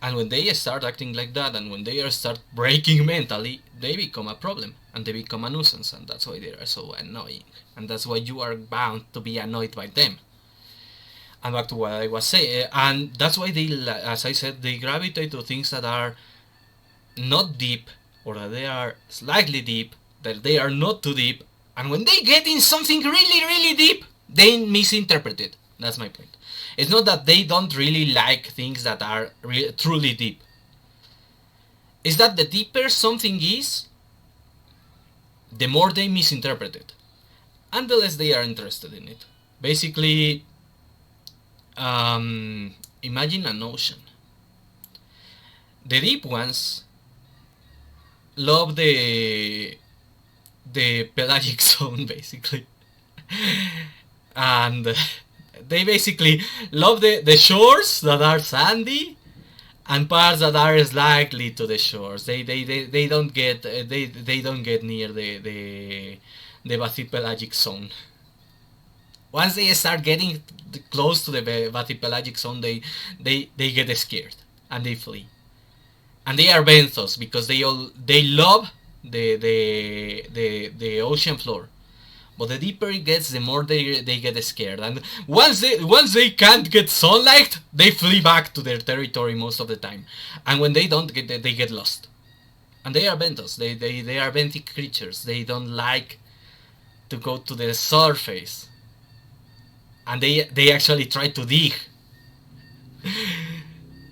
And when they start acting like that, and when they start breaking mentally, they become a problem. And they become a nuisance. And that's why they are so annoying. And that's why you are bound to be annoyed by them. And back to what I was saying. And that's why they, as I said, they gravitate to things that are not deep, or that they are slightly deep, that they are not too deep, and when they get in something really, really deep, they misinterpret it. That's my point. It's not that they don't really like things that are truly deep. It's that the deeper something is, the more they misinterpret it, and the less they are interested in it. Basically, imagine an ocean. The deep ones love the pelagic zone, basically. And they basically love the shores that are sandy and parts that are slightly to the shores. They don't get they don't get near the bathypelagic zone. Once they start getting close to the bathypelagic zone, they get scared and they flee. And they are benthos because they love the ocean floor. But the deeper it gets, the more they get scared. And once they can't get sunlight, they flee back to their territory most of the time. And when they don't get, they get lost. And they are benthos. They are benthic creatures. They don't like to go to the surface. And they actually try to dig.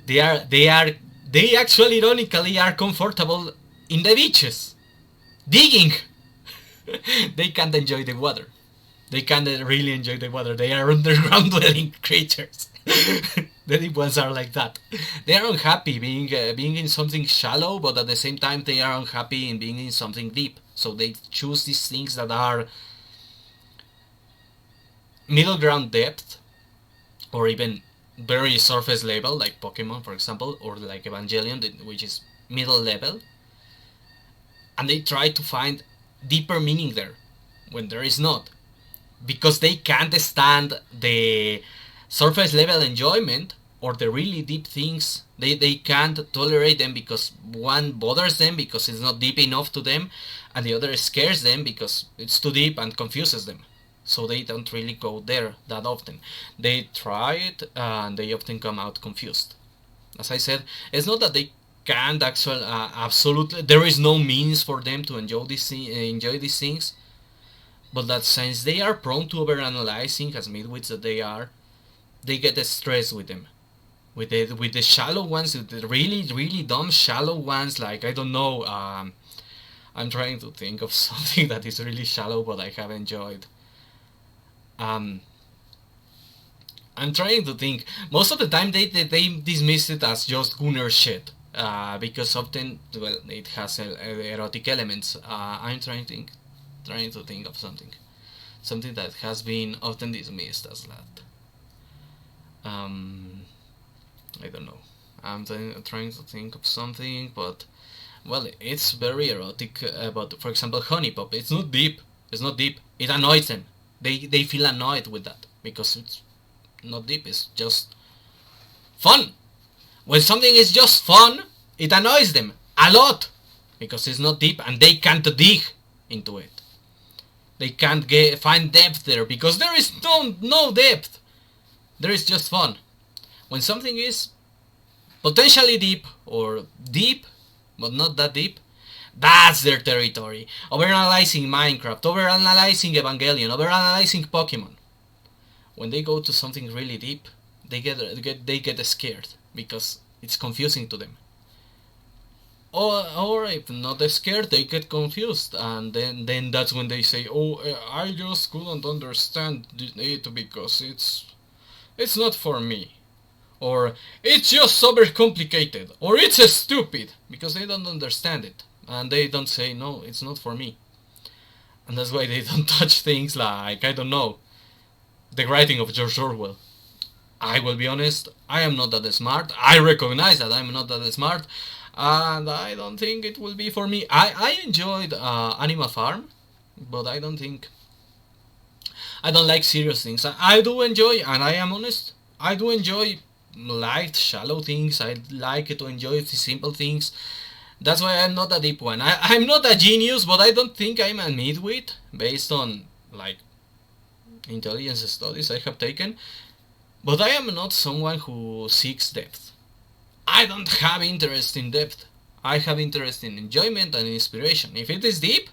They actually, ironically, are comfortable in the beaches, digging. They can't enjoy the water. They can't really enjoy the water. They are underground dwelling creatures. The deep ones are like that. They are unhappy being in something shallow, but at the same time they are unhappy in being in something deep. So they choose these things that are middle ground depth, or even very surface level, like Pokemon, for example, or like Evangelion, which is middle level, and they try to find deeper meaning there when there is not, because they can't stand the surface level enjoyment or the really deep things. They can't tolerate them because one bothers them because it's not deep enough to them, and the other scares them because it's too deep and confuses them. So they don't really go there that often. They try it and they often come out confused. As I said, it's not that they can't absolutely, there is no means for them to enjoy these things, but that since they are prone to overanalyzing as midwits that they are, they get stressed with them. With the shallow ones, with the really, really dumb shallow ones, like, I don't know, I'm trying to think of something that is really shallow but I have enjoyed. I'm trying to think. Most of the time they dismiss it as just Gunner shit, because often, well, it has erotic elements. I'm trying to think of something that has been often dismissed as that. I don't know. I'm trying to think of something, but, well, it's very erotic. But for example, Honey Pop, it's not deep. It annoys them. They feel annoyed with that because it's not deep. It's just fun. When something is just fun, it annoys them a lot because it's not deep and they can't dig into it. They can't find depth there because there is no depth. There is just fun. When something is potentially deep or deep but not that deep, that's their territory. Overanalyzing Minecraft, overanalyzing Evangelion, overanalyzing Pokemon. When they go to something really deep, they get scared because it's confusing to them. Or if not scared, they get confused, and then that's when they say, "Oh, I just couldn't understand it because it's not for me," or "It's just overcomplicated," or "It's stupid," because they don't understand it, and they don't say, "No, it's not for me," and that's why they don't touch things like, I don't know, the writing of George Orwell. I will be honest, I am not that smart. I recognize that I'm not that smart, and I don't think it will be for me. I enjoyed Animal Farm, but I don't like serious things. I do enjoy, and I am honest, I do enjoy light, shallow things. I like to enjoy the simple things. That's why I'm not a deep one. I'm not a genius, but I don't think I'm a midwit based on like intelligence studies I have taken. But I am not someone who seeks depth. I don't have interest in depth. I have interest in enjoyment and inspiration. If it is deep,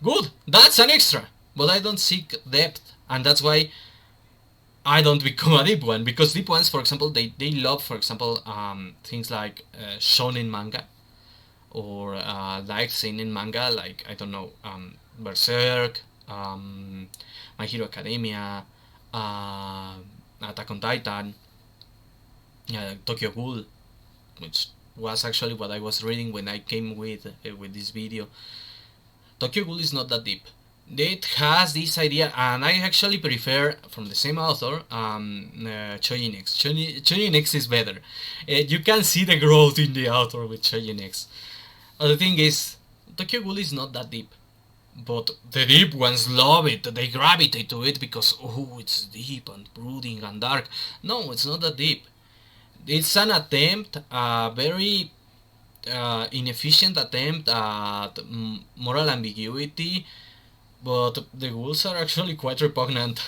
good, that's an extra. But I don't seek depth, and that's why I don't become a deep one. Because deep ones, for example, they love, for example, things like shonen manga, or like seinen manga, like, I don't know, Berserk, My Hero Academia, Attack on Titan, Tokyo Ghoul, which was actually what I was reading when I came with this video. Tokyo Ghoul is not that deep. It has this idea, and I actually prefer, from the same author, Chojin X. Chojin X is better. You can see the growth in the author with Chojin X. The thing is, Tokyo Ghoul is not that deep. But the deep ones love it, they gravitate to it because, oh, it's deep and brooding and dark. No, it's not that deep. It's an attempt, a very inefficient attempt at moral ambiguity, but the ghouls are actually quite repugnant.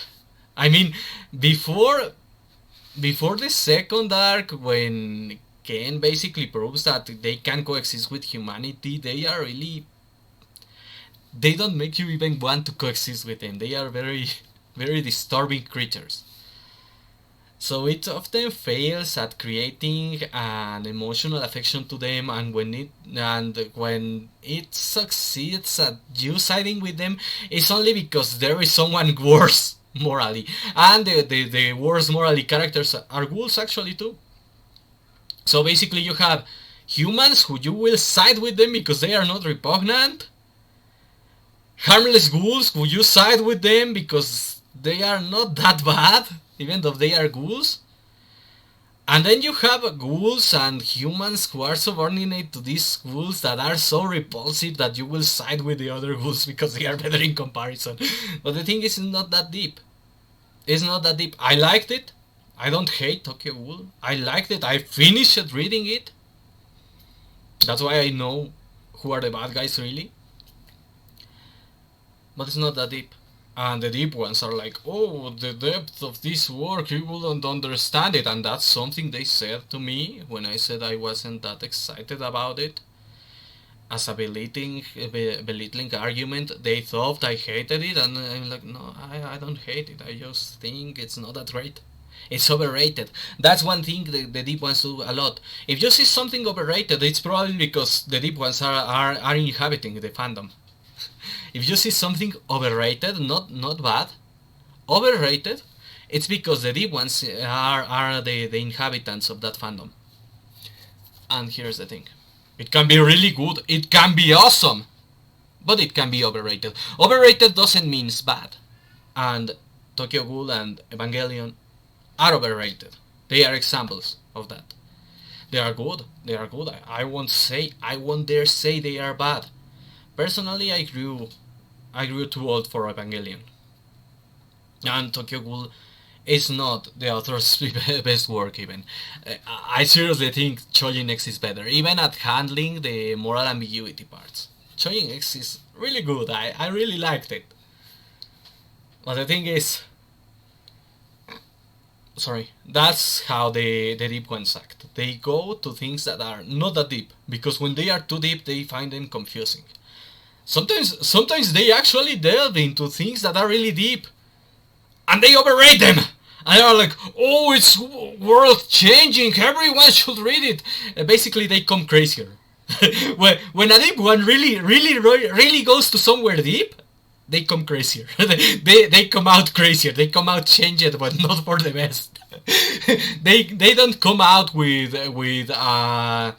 I mean, before the second arc, when Ken basically proves that they can coexist with humanity, they are really... They don't make you even want to coexist with them. They are very, very disturbing creatures. So it often fails at creating an emotional affection to them, and when it succeeds at you siding with them, it's only because there is someone worse morally, and the worst morally characters are ghouls actually too. So basically you have humans who you will side with them because they are not repugnant, harmless ghouls who you side with them because they are not that bad, even though they are ghouls. And then you have ghouls and humans who are subordinate to these ghouls that are so repulsive that you will side with the other ghouls because they are better in comparison. But the thing is, it's not that deep. It's not that deep. I liked it. I don't hate Tokyo Ghoul. I liked it. I finished reading it. That's why I know who are the bad guys really. But it's not that deep. And the deep ones are like, oh, the depth of this work, you wouldn't understand it. And that's something they said to me when I said I wasn't that excited about it. As a belittling argument, they thought I hated it, and I'm like, no, I don't hate it. I just think it's not that great. It's overrated. That's one thing the deep ones do a lot. If you see something overrated, it's probably because the deep ones are inhabiting the fandom. If you see something overrated, not bad, overrated, it's because the deep ones are the inhabitants of that fandom. And here's the thing. It can be really good, it can be awesome, but it can be overrated. Overrated doesn't mean it's bad. And Tokyo Ghoul and Evangelion are overrated. They are examples of that. They are good. I won't dare say they are bad. Personally, I grew too old for Evangelion. And Tokyo Ghoul is not the author's best work even. I seriously think Chojin X is better, even at handling the moral ambiguity parts. Chojin X is really good, I really liked it. But the thing is... Sorry, that's how the deep ones act. They go to things that are not that deep, because when they are too deep, they find them confusing. Sometimes they actually delve into things that are really deep, and they overrate them, And they are like, oh, it's world changing, everyone should read it. Basically, they come crazier. When a deep one really goes to somewhere deep, they come crazier. They come out crazier. They come out changed, but not for the best. They don't come out with a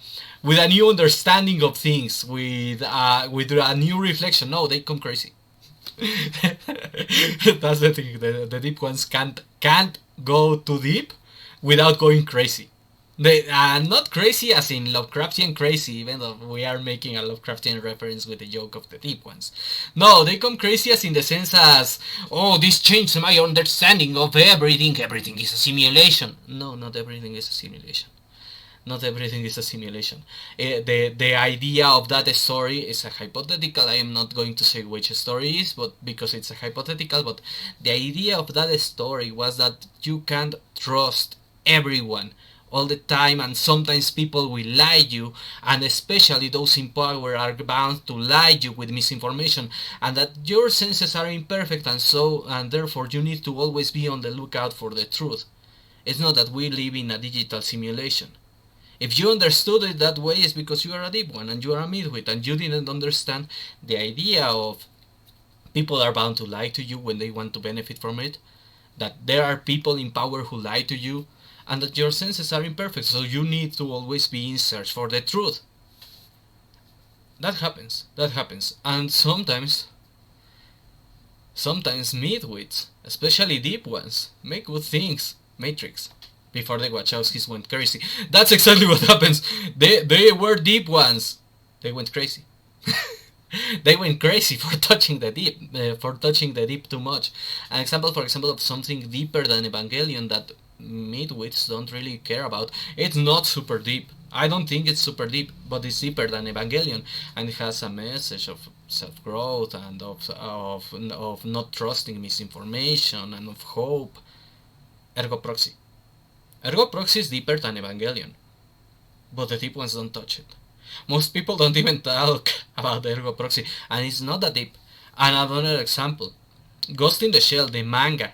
new understanding of things, with a new reflection. No, they come crazy. That's the thing. The deep ones can't go too deep without going crazy. They are not crazy as in Lovecraftian crazy, even though we are making a Lovecraftian reference with the joke of the deep ones. No, they come crazy as in the sense as, oh, this changed my understanding of everything. Everything is a simulation. No, not everything is a simulation. Not everything is a simulation. The idea of that story is a hypothetical. I am not going to say which story is, but because it's a hypothetical. But the idea of that story was that you can't trust everyone all the time, and sometimes people will lie you, and especially those in power are bound to lie you with misinformation, and that your senses are imperfect, and therefore you need to always be on the lookout for the truth. It's not that we live in a digital simulation. If you understood it that way, it's because you are a deep one and you are a midwit, and you didn't understand the idea of people are bound to lie to you when they want to benefit from it, that there are people in power who lie to you, and that your senses are imperfect, so you need to always be in search for the truth. That happens, and sometimes midwits, especially deep ones, make good things. Matrix. Before the Wachowskis went crazy. That's exactly what happens. They were deep ones. They went crazy. They went crazy for touching the deep, too much. An example, for example, of something deeper than Evangelion that midwits don't really care about. It's not super deep. I don't think it's super deep, but it's deeper than Evangelion, and it has a message of self-growth and of not trusting misinformation and of hope. Ergo Proxy. Ergo Proxy is deeper than Evangelion, but the deep ones don't touch it. Most people don't even talk about Ergo Proxy, and it's not that deep. Another example, Ghost in the Shell, the manga,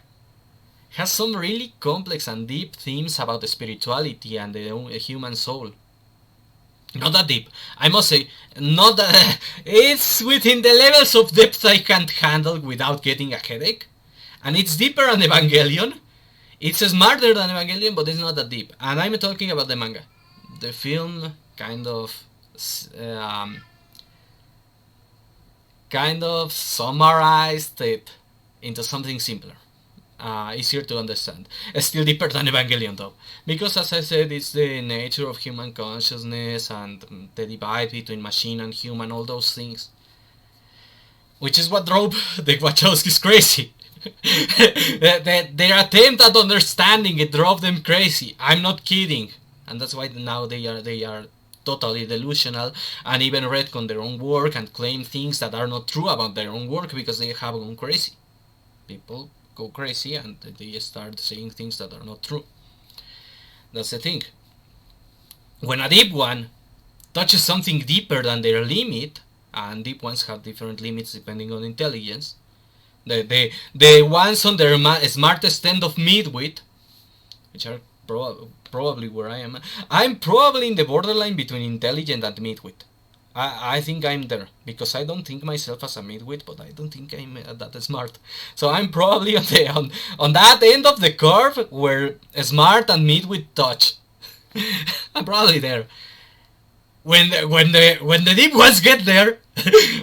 has some really complex and deep themes about the spirituality and the human soul. Not that deep, I must say. Not that it's within the levels of depth I can't handle without getting a headache, and it's deeper than Evangelion. It's smarter than Evangelion, but it's not that deep. And I'm talking about the manga. The film kind of summarized it into something simpler, easier to understand. It's still deeper than Evangelion, though, because as I said, it's the nature of human consciousness and the divide between machine and human, all those things, which is what drove the Wachowskis crazy. Their attempt at understanding it drove them crazy. I'm not kidding, and that's why now they are totally delusional and even retcon their own work and claim things that are not true about their own work because they have gone crazy. People go crazy and they start saying things that are not true. That's the thing. When a deep one touches something deeper than their limit, and deep ones have different limits depending on intelligence. The ones on their smartest end of midwit, which are probably where I am. I'm probably in the borderline between intelligent and midwit. I think I'm there, because I don't think myself as a midwit, but I don't think I'm that smart. So I'm probably on that end of the curve where smart and midwit touch. I'm probably there. When the deep ones get there,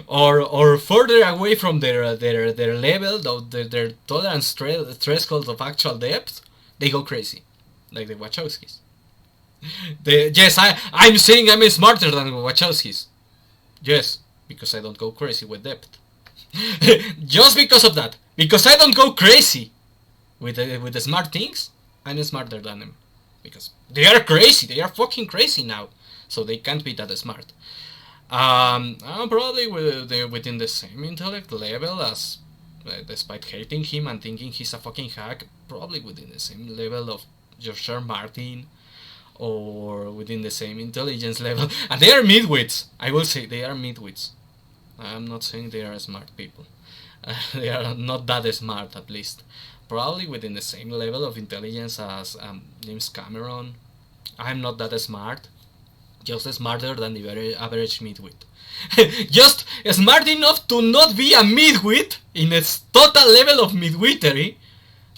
or further away from their level, their tolerance threshold of actual depth, they go crazy, like the Wachowskis. Yes, I'm saying I'm smarter than the Wachowskis. Yes, because I don't go crazy with depth. Just because of that, because I don't go crazy with the smart things, I'm smarter than them, because they are crazy. They are fucking crazy now. So they can't be that smart. I'm probably within the same intellect level as, despite hating him and thinking he's a fucking hack, probably within the same level of George R. Martin, or within the same intelligence level. And they are midwits. I will say they are midwits. I'm not saying they are smart people. They are not that smart, at least. probably within the same level of intelligence as James Cameron. I'm not that smart, just smarter than the very average midwit. Just smart enough to not be a midwit in its total level of midwittery,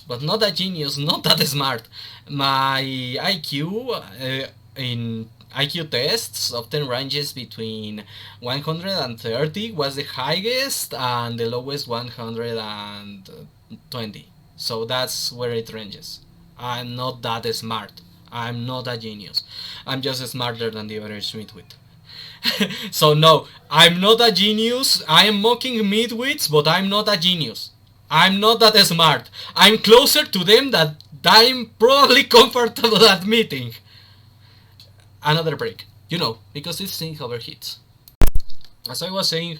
but not a genius, not that smart. My IQ in IQ tests often ranges between 130 was the highest and the lowest 120. So that's where it ranges. I'm not that smart. I'm not a genius. I'm just smarter than the average midwit. So no, I'm not a genius. I am mocking midwits, but I'm not a genius. I'm not that smart. I'm closer to them than I'm probably comfortable admitting. Another break. Because this thing overheats. As I was saying,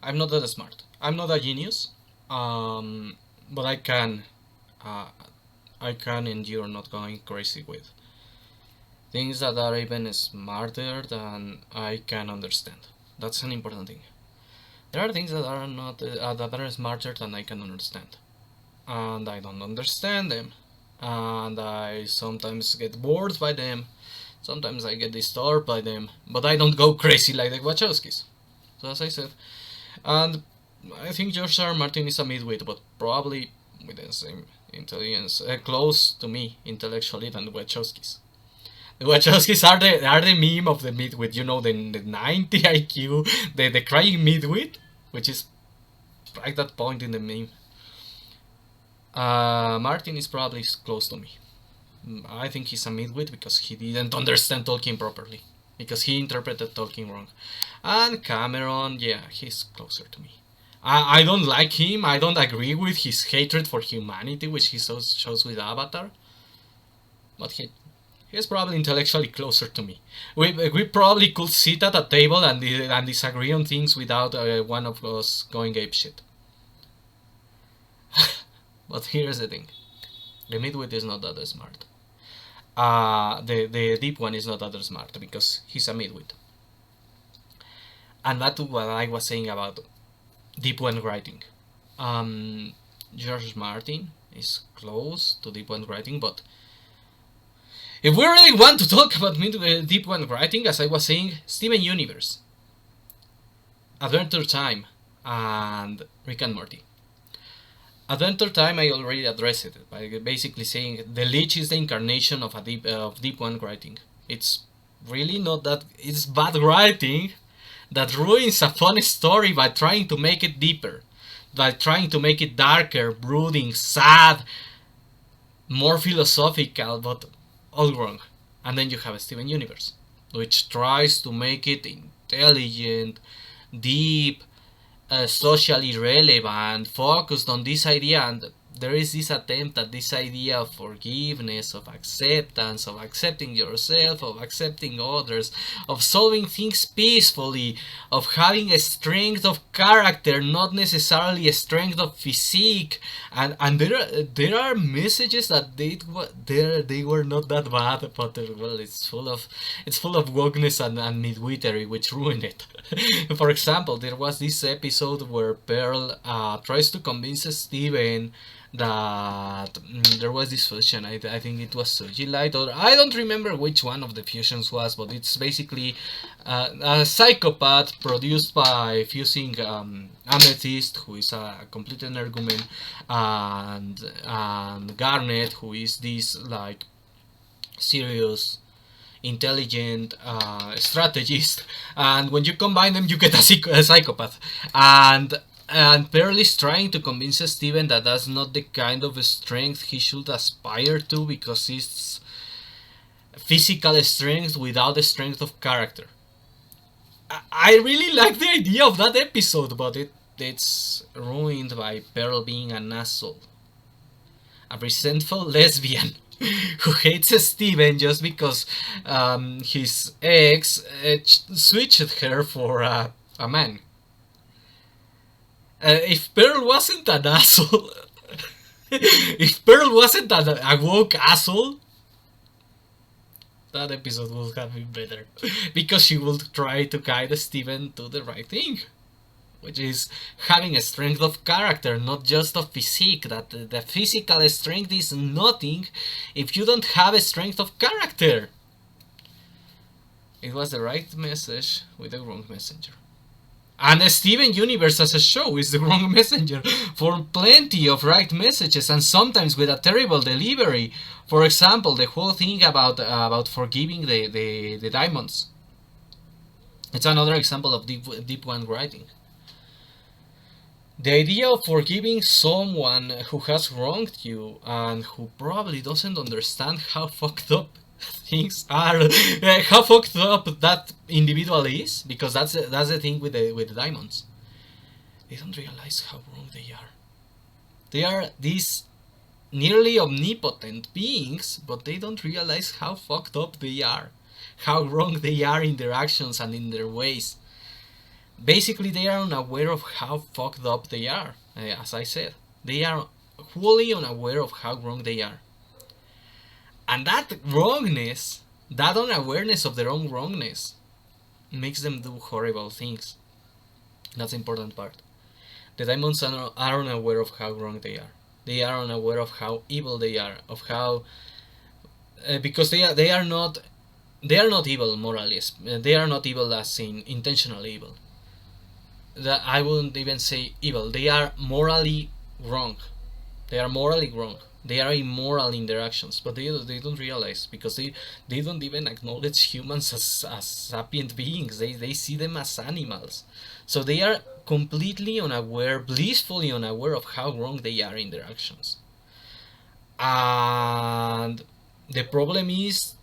I'm not that smart. I'm not a genius. But I can endure not going crazy with things that are even smarter than I can understand. That's an important thing. There are things that are not that are smarter than I can understand, and I don't understand them, and I sometimes get bored by them. Sometimes I get disturbed by them, but I don't go crazy like the Wachowskis. So as I said, and I think George R. R. Martin is a midwit, but probably with the same intelligence, close to me intellectually than the Wachowskis. The Wachowskis are the meme of the midwit, the 90 IQ, the crying midwit, which is right that point in the meme. Martin is probably close to me. I think he's a midwit because he didn't understand Tolkien properly, because he interpreted Tolkien wrong. And Cameron, yeah, he's closer to me. I don't like him. I don't agree with his hatred for humanity, which he shows with Avatar. But he's probably intellectually closer to me. We probably could sit at a table and disagree on things without one of us going apeshit. But here's the thing. The midwit is not that smart. The deep one is not that smart because he's a midwit. And that's what I was saying about deep one writing. George Martin is close to deep one writing, but if we really want to talk about deep one writing, as I was saying, Steven Universe, Adventure Time, and Rick and Morty. Adventure Time I already addressed it by basically saying the Lich is the incarnation of deep one writing. It's really not that. It's bad writing that ruins a fun story by trying to make it deeper, by trying to make it darker, brooding, sad, more philosophical, but all wrong. And then you have Steven Universe, which tries to make it intelligent, deep, socially relevant, focused on this idea, and there is this attempt at this idea of forgiveness, of acceptance, of accepting yourself, of accepting others, of solving things peacefully, of having a strength of character, not necessarily a strength of physique, and there are messages that they were not that bad, but well, it's full of wokeness and midwittery, which ruined it. For example, there was this episode where Pearl tries to convince Steven that there was this fusion. I think it was Sujilite, or I don't remember which one of the fusions was, but it's basically a psychopath produced by fusing Amethyst, who is a complete energumen, and Garnet, who is this like serious intelligent strategist, and when you combine them you get a psychopath, and Pearl is trying to convince Steven that that's not the kind of strength he should aspire to, because it's physical strength without the strength of character. I really like the idea of that episode, but it's ruined by Pearl being an asshole, a resentful lesbian who hates Steven just because his ex switched her for a man. If Pearl wasn't an asshole, if Pearl wasn't a woke asshole, that episode would have been better, because she would try to guide Steven to the right thing. which is having a strength of character, not just of physique. That the physical strength is nothing if you don't have a strength of character. It was the right message with the wrong messenger. And Steven Universe as a show is the wrong messenger for plenty of right messages, and sometimes with a terrible delivery. For example, the whole thing about forgiving the diamonds. It's another example of deep one writing. The idea of forgiving someone who has wronged you and who probably doesn't understand how fucked up things are, how fucked up that individual is, because that's the thing with the diamonds. They don't realize how wrong they are. They are these nearly omnipotent beings, but they don't realize how fucked up they are, how wrong they are in their actions and in their ways. Basically, they are unaware of how fucked up they are. As I said, they are wholly unaware of how wrong they are. And that wrongness, that unawareness of their own wrongness, makes them do horrible things. That's the important part. The diamonds are unaware of how wrong they are. They are unaware of how evil they are, of how because they are not evil morally. They are not evil as in intentional evil. That I wouldn't even say evil. They are morally wrong. They are morally wrong. They are immoral in their actions, but they don't realize, because they don't even acknowledge humans as sapient beings. They see them as animals. So they are completely unaware, blissfully unaware of how wrong they are in their actions. And the problem is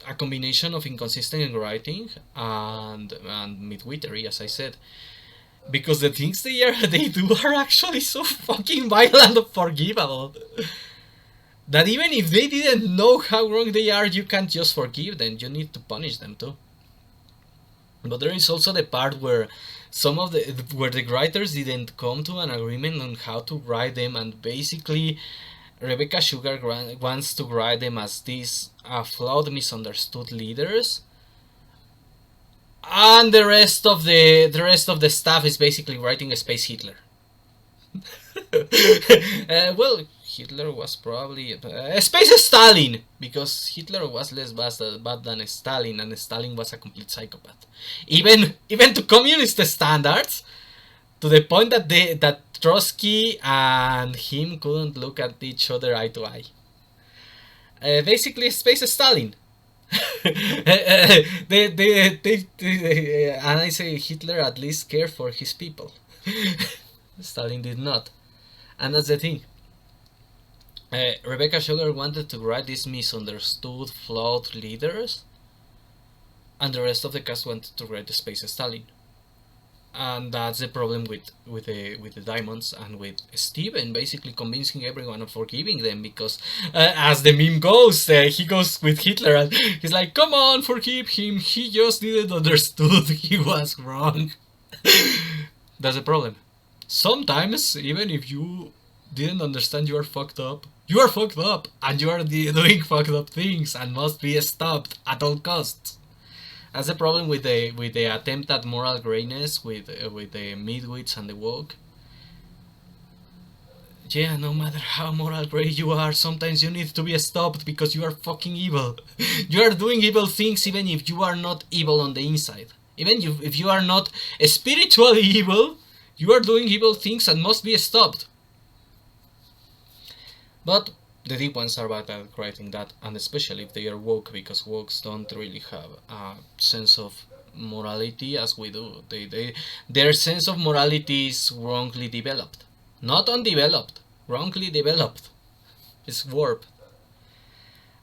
a combination of inconsistent writing and midwittery, as I said. Because the things they do are actually so fucking violent and unforgivable that even if they didn't know how wrong they are, you can't just forgive them. You need to punish them too. But there is also the part where where the writers didn't come to an agreement on how to write them, and basically Rebecca Sugar wants to write them as these flawed, misunderstood leaders. And the rest of the staff is basically writing a space Hitler. Well, Hitler was probably a space Stalin, because Hitler was less bad than Stalin, and Stalin was a complete psychopath. Even to communist standards, to the point that Trotsky and him couldn't look at each other eye to eye. Basically, space Stalin. And I say Hitler at least cared for his people. Stalin did not, and that's the thing. Rebecca Sugar wanted to write these misunderstood, flawed leaders, and the rest of the cast wanted to write the space Stalin. And that's the problem with the diamonds, and with Steven basically convincing everyone of forgiving them, because as the meme goes, he goes with Hitler and he's like, come on, forgive him, he just didn't understood, he was wrong. That's the problem. Sometimes, even if you didn't understand, you are fucked up, and you are doing fucked up things and must be stopped at all costs. That's the problem with the attempt at moral grayness with the midwits and the woke. Yeah, no matter how moral gray you are, sometimes you need to be stopped because you are fucking evil. You are doing evil things even if you are not evil on the inside. Even if you are not spiritually evil, you are doing evil things and must be stopped. But the deep ones are bad at writing that, and especially if they are woke, because wokes don't really have a sense of morality as we do. Their sense of morality is wrongly developed. Not undeveloped, wrongly developed. It's warped.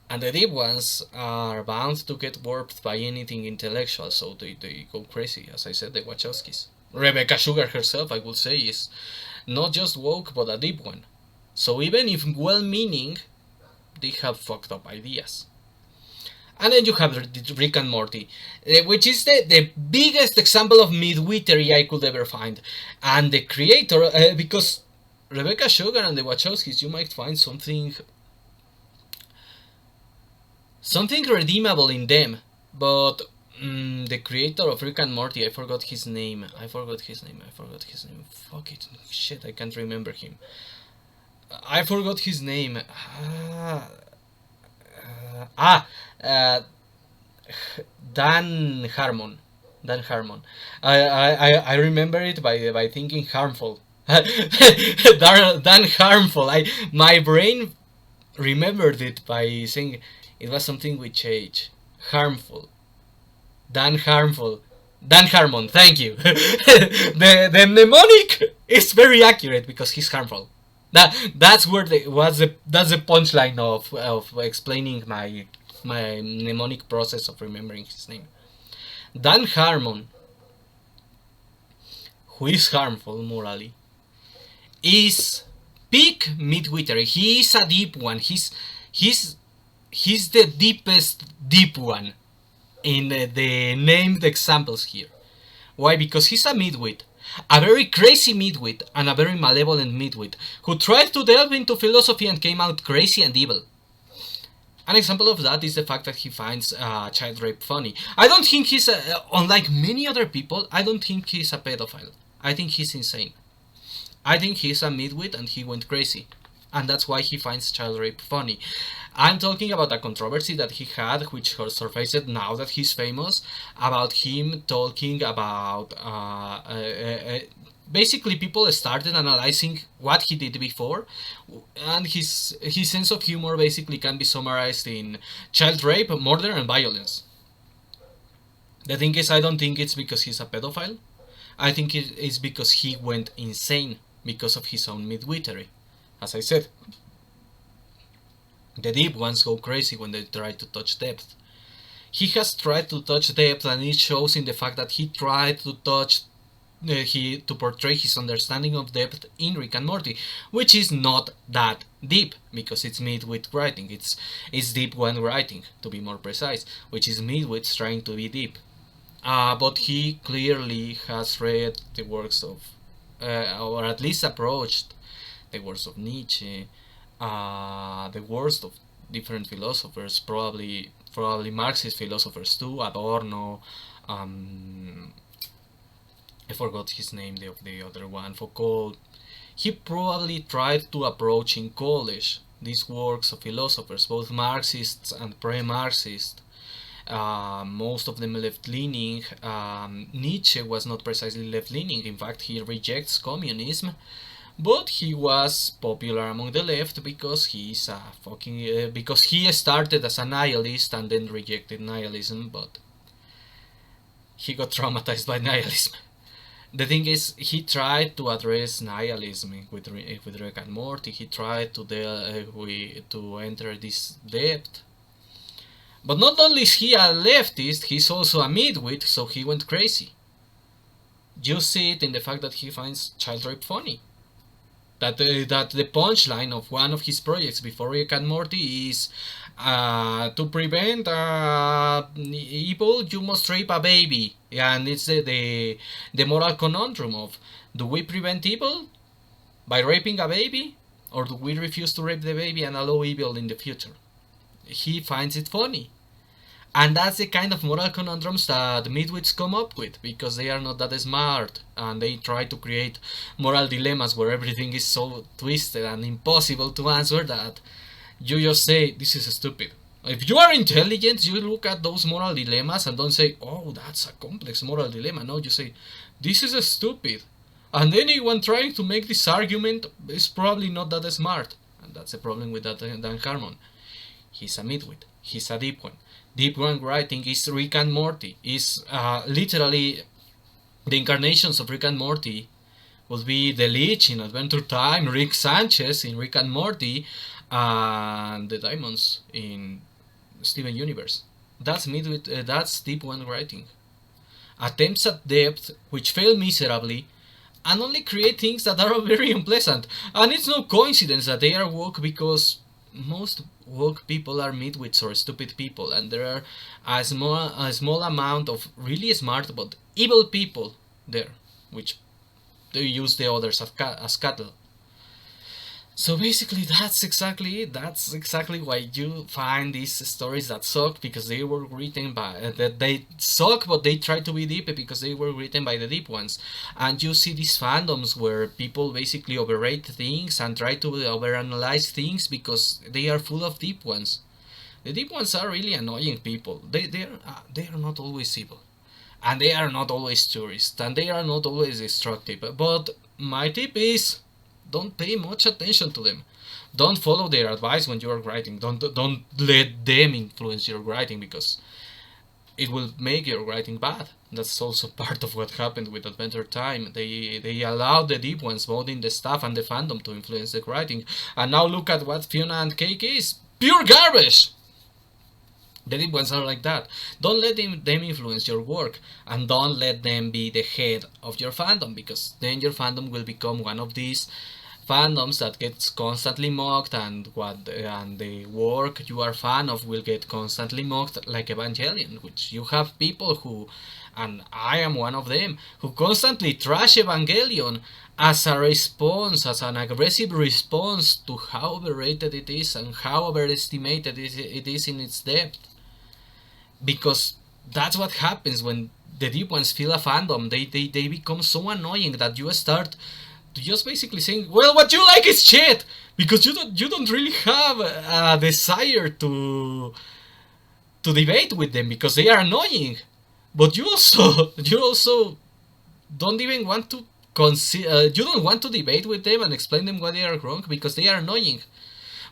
And the deep ones are bound to get warped by anything intellectual, so they go crazy. As I said, the Wachowskis. Rebecca Sugar herself, I would say, is not just woke, but a deep one. So even if well-meaning, they have fucked up ideas. And then you have Rick and Morty, which is the biggest example of midwittery I could ever find. And the creator, because Rebecca Sugar and the Wachowskis, you might find something redeemable in them, but The creator of Rick and Morty, I forgot his name. Fuck it. Shit, I can't remember him. I forgot his name. Ah, uh, Dan Harmon. Dan Harmon. I remember it by thinking harmful. Dan harmful. My brain remembered it by saying it was something with H. Harmful. Dan harmful. Dan Harmon. Thank you. The mnemonic is very accurate because he's harmful. That's where that's the punchline of explaining my mnemonic process of remembering his name. Dan Harmon, who is harmful morally, is peak midwinter. He is a deep one. He's the deepest deep one in the named examples here. Why? Because he's a midwit. A very crazy midwit and a very malevolent midwit who tried to delve into philosophy and came out crazy and evil. An example of that is the fact that he finds child rape funny. I don't think he's, unlike many other people, I don't think he's a pedophile. I think he's insane. I think he's a midwit and he went crazy. And that's why he finds child rape funny. I'm talking about a controversy that he had, which surfaced now that he's famous, about him talking about basically people started analyzing what he did before, and his sense of humor basically can be summarized in child rape, murder, and violence. The thing is, I don't think it's because he's a pedophile. I think it's because he went insane because of his own midwittery. As I said, the deep ones go crazy when they try to touch depth. He has tried to touch depth, and it shows in the fact that he tried to touch to portray his understanding of depth in Rick and Morty, which is not that deep because it's midwit writing. It's deep one writing, to be more precise, which is midwits trying to be deep. But he clearly has read the works of, or at least approached the works of Nietzsche, the worst of different philosophers, probably Marxist philosophers too, Adorno, I forgot his name, the other one, Foucault. He probably tried to approach in college these works of philosophers, both Marxists and pre-Marxist, most of them left-leaning. Nietzsche was not precisely left-leaning, in fact he rejects communism, but he was popular among the left because he's a fucking because he started as a nihilist and then rejected nihilism, but he got traumatized by nihilism. The thing is, he tried to address nihilism with Rick and Morty. He tried to enter this depth. But not only is he a leftist, he's also a midwit, so he went crazy. You see it in the fact that he finds child rape funny. That the punchline of one of his projects before Rick and Morty is to prevent evil, you must rape a baby. And it's the moral conundrum of, do we prevent evil by raping a baby, or do we refuse to rape the baby and allow evil in the future? He finds it funny. And that's the kind of moral conundrums that midwits come up with, because they are not that smart, and they try to create moral dilemmas where everything is so twisted and impossible to answer that you just say, this is stupid. If you are intelligent, you look at those moral dilemmas and don't say, oh, that's a complex moral dilemma. No, you say, this is stupid. And anyone trying to make this argument is probably not that smart. And that's the problem with that Dan Harmon. He's a midwit. He's a deep one. Deep one writing is Rick and Morty. Is literally the incarnations of Rick and Morty would be the Lich in Adventure Time, Rick Sanchez in Rick and Morty, and the Diamonds in Steven Universe. That's midwit. That's deep one writing. Attempts at depth which fail miserably and only create things that are very unpleasant. And it's no coincidence that they are woke, because most woke people are midwits or stupid people, and there are a small amount of really smart but evil people there, which they use the others as cattle. So basically, that's exactly why you find these stories that suck, because they were written by that they suck, but they try to be deep because they were written by the deep ones. And you see these fandoms where people basically overrate things and try to overanalyze things because they are full of deep ones. The deep ones are really annoying people. They are not always evil, and they are not always tourists, and they are not always destructive. But my tip is, don't pay much attention to them. Don't follow their advice when you are writing. Don't let them influence your writing, because it will make your writing bad. That's also part of what happened with Adventure Time. They allowed the deep ones, both in the staff and the fandom, to influence the writing. And now look at what Fiona and Cake is. Pure garbage! The deep ones are like that. Don't let them influence your work, and don't let them be the head of your fandom, because then your fandom will become one of these fandoms that gets constantly mocked, and the work you are fan of will get constantly mocked, like Evangelion, which you have people who, and I am one of them, who constantly trash Evangelion as a response, as an aggressive response to how overrated it is and how overestimated it is in its depth. Because that's what happens when the deep ones feel a fandom. They become so annoying that you start to just basically saying, well, what you like is shit, because you don't really have a desire to debate with them because they are annoying. But you also don't even want to you don't want to debate with them and explain them why they are wrong, because they are annoying.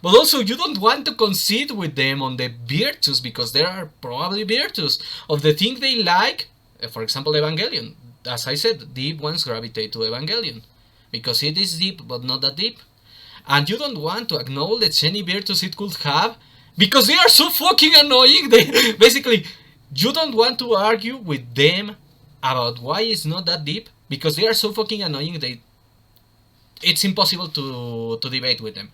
But also, you don't want to concede with them on the virtues, because there are probably virtues of the thing they like. For example, Evangelion. As I said, deep ones gravitate to Evangelion because it is deep, but not that deep. And you don't want to acknowledge any virtues it could have because they are so fucking annoying. They basically, you don't want to argue with them about why it's not that deep because they are so fucking annoying. It's impossible to debate with them.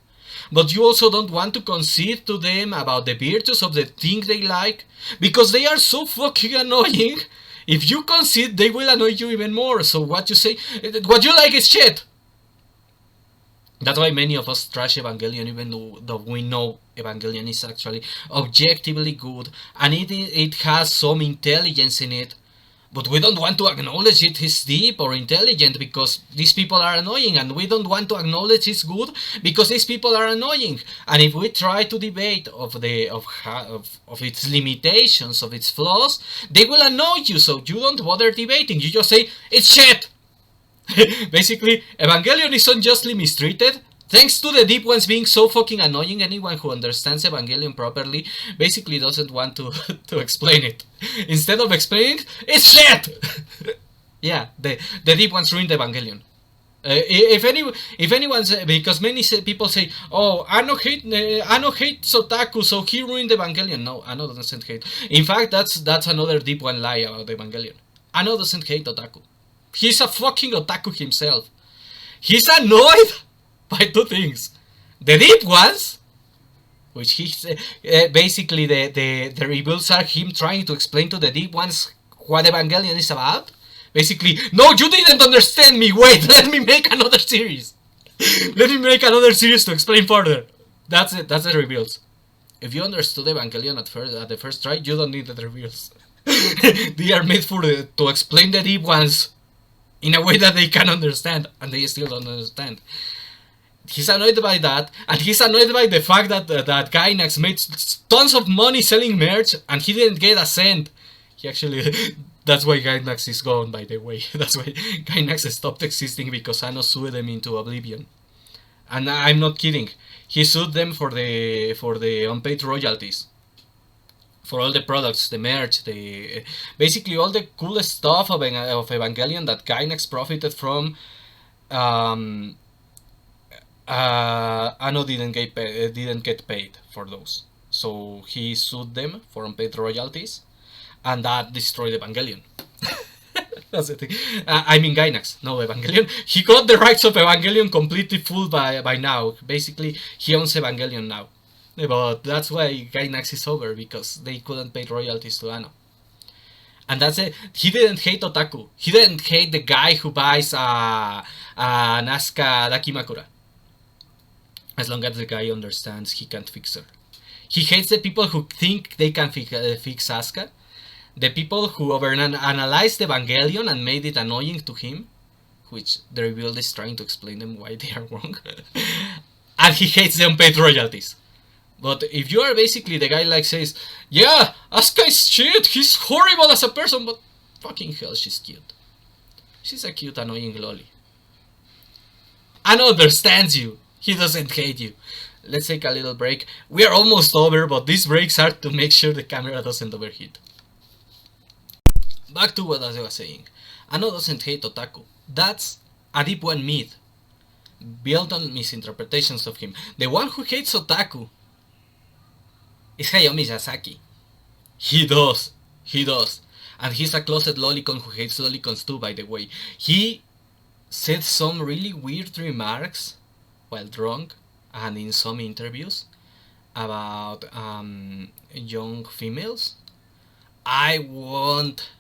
But you also don't want to concede to them about the virtues of the thing they like, because they are so fucking annoying. If you concede, they will annoy you even more. So what you say, what you like is shit. That's why many of us trash Evangelion, even though we know Evangelion is actually objectively good, and it has some intelligence in it. But we don't want to acknowledge it is deep or intelligent because these people are annoying, and we don't want to acknowledge it's good because these people are annoying. And if we try to debate of its limitations, of its flaws, they will annoy you, so you don't bother debating. You just say, it's shit! Basically, Evangelion is unjustly mistreated. Thanks to the deep ones being so fucking annoying, anyone who understands Evangelion properly basically doesn't want to explain it. Instead of explaining, it's shit! Yeah, the deep ones ruined Evangelion. If anyone say, because many people say, oh, Ano hates otaku, so he ruined Evangelion. No, Ano doesn't hate. In fact, that's another deep one lie about Evangelion. Ano doesn't hate otaku. He's a fucking otaku himself. He's annoyed by two things: the deep ones, which he's basically the rebuilds are him trying to explain to the deep ones what Evangelion is about. Basically, no, you didn't understand me. Wait, let me make another series. Let me make another series to explain further. That's it. That's the reveals. If you understood Evangelion at the first try, you don't need the reveals. They are made to explain the deep ones in a way that they can understand, and they still don't understand. He's annoyed by that, and he's annoyed by the fact that Gainax made tons of money selling merch, and he didn't get a cent. He actually, that's why Gainax is gone, by the way. That's why Gainax stopped existing, because Ano sued them into oblivion. And I'm not kidding. He sued them for the unpaid royalties. For all the products, the merch, basically all the cool stuff of Evangelion that Gainax profited from. Ano didn't get paid for those, so he sued them for unpaid royalties, and that destroyed Evangelion. That's the thing. I mean Gainax, no Evangelion. He got the rights of Evangelion completely full by now. Basically, he owns Evangelion now. But that's why Gainax is over, because they couldn't pay royalties to Ano. And that's it. He didn't hate otaku. He didn't hate the guy who buys Nazca Dakimakura. as long as the guy understands he can't fix her. He hates the people who think they can fix Asuka, the people who overanalyzed Evangelion and made it annoying to him, which the rebuild is trying to explain them why they are wrong, and he hates the unpaid royalties. But if you are basically the guy like says, yeah, Asuka is shit, he's horrible as a person, but fucking hell, she's cute. She's a cute, annoying lolly. And understands you. He doesn't hate you. Let's take a little break. We are almost over, but these breaks are to make sure the camera doesn't overheat. Back to what I was saying. Ano doesn't hate otaku. That's a deep one myth, built on misinterpretations of him. The one who hates otaku is Hayao Miyazaki. He does. And he's a closet lolicon who hates lolicons too, by the way. He said some really weird remarks while drunk and in some interviews about young females. I won't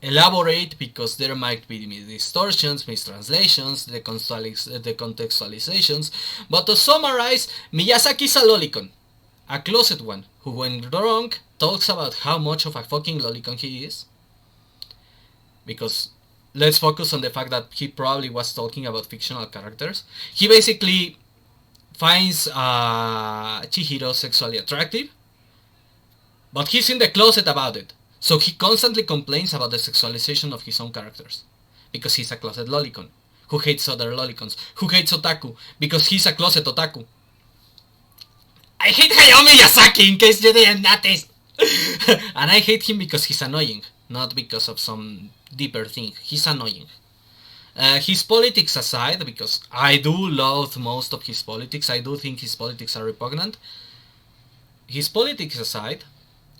elaborate because there might be distortions, mistranslations, the contextualizations, but to summarize, Miyazaki is a lolicon, a closet one, who when drunk talks about how much of a fucking lolicon he is. Because let's focus on the fact that he probably was talking about fictional characters. He basically finds Chihiro sexually attractive, but he's in the closet about it. So he constantly complains about the sexualization of his own characters, because he's a closet lolicon, who hates other lolicons, who hates otaku, because he's a closet otaku. I hate Hayao Miyazaki, in case you didn't notice! And I hate him because he's annoying, not because of some deeper thing. He's annoying. His politics aside, because I do love most of his politics, I do think his politics are repugnant. His politics aside,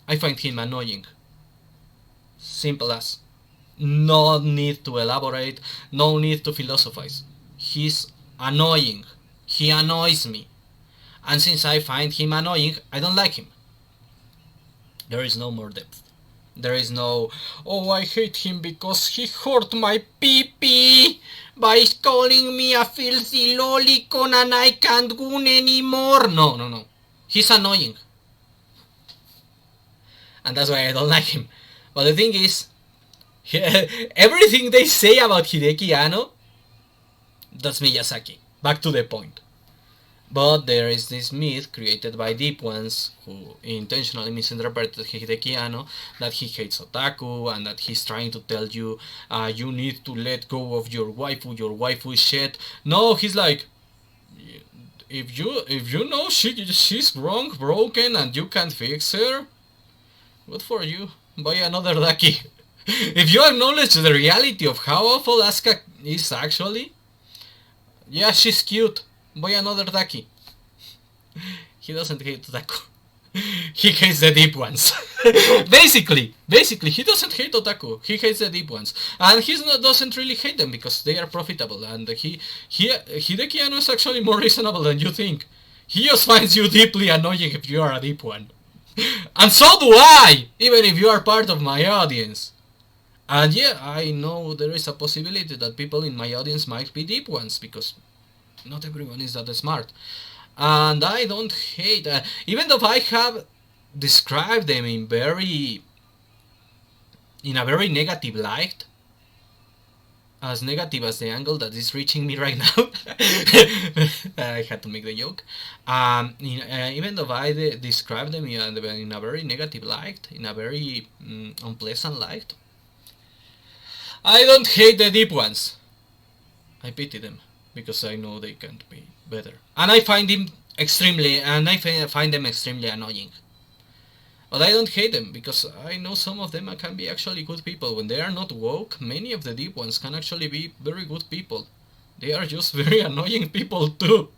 I find him annoying. Simple as. No need to elaborate, no need to philosophize. He's annoying. He annoys me. And since I find him annoying, I don't like him. There is no more depth. There is no, oh, I hate him because he hurt my pee-pee by calling me a filthy lolicon and I can't goon anymore. No. He's annoying. And that's why I don't like him. But the thing is, everything they say about Hideki Anno, that's Miyazaki. Back to the point. But there is this myth created by deep ones who intentionally misinterpreted Hideki Anno that he hates otaku and that he's trying to tell you you need to let go of your waifu is shit. No, he's like, if you know she's wrong, broken, and you can't fix her, good for you. Buy another Daki. If you acknowledge the reality of how awful Asuka is actually, yeah, she's cute. Buy another Daki. He doesn't hate otaku. He hates the deep ones. basically, he doesn't hate otaku. He hates the deep ones, and he doesn't really hate them because they are profitable. And Hideki Anno is actually more reasonable than you think. He just finds you deeply annoying if you are a deep one, and so do I, even if you are part of my audience. And yeah, I know there is a possibility that people in my audience might be deep ones because not everyone is that smart. And I don't hate, even though I have described them in a very negative light, as negative as the angle that is reaching me right now. I had to make the joke. Even though I describe them in a very negative light, in a very unpleasant light, I don't hate the deep ones. I pity them because I know they can't be better, and I find them extremely annoying. But I don't hate them because I know some of them can be actually good people. When they are not woke, many of the deep ones can actually be very good people. They are just very annoying people too.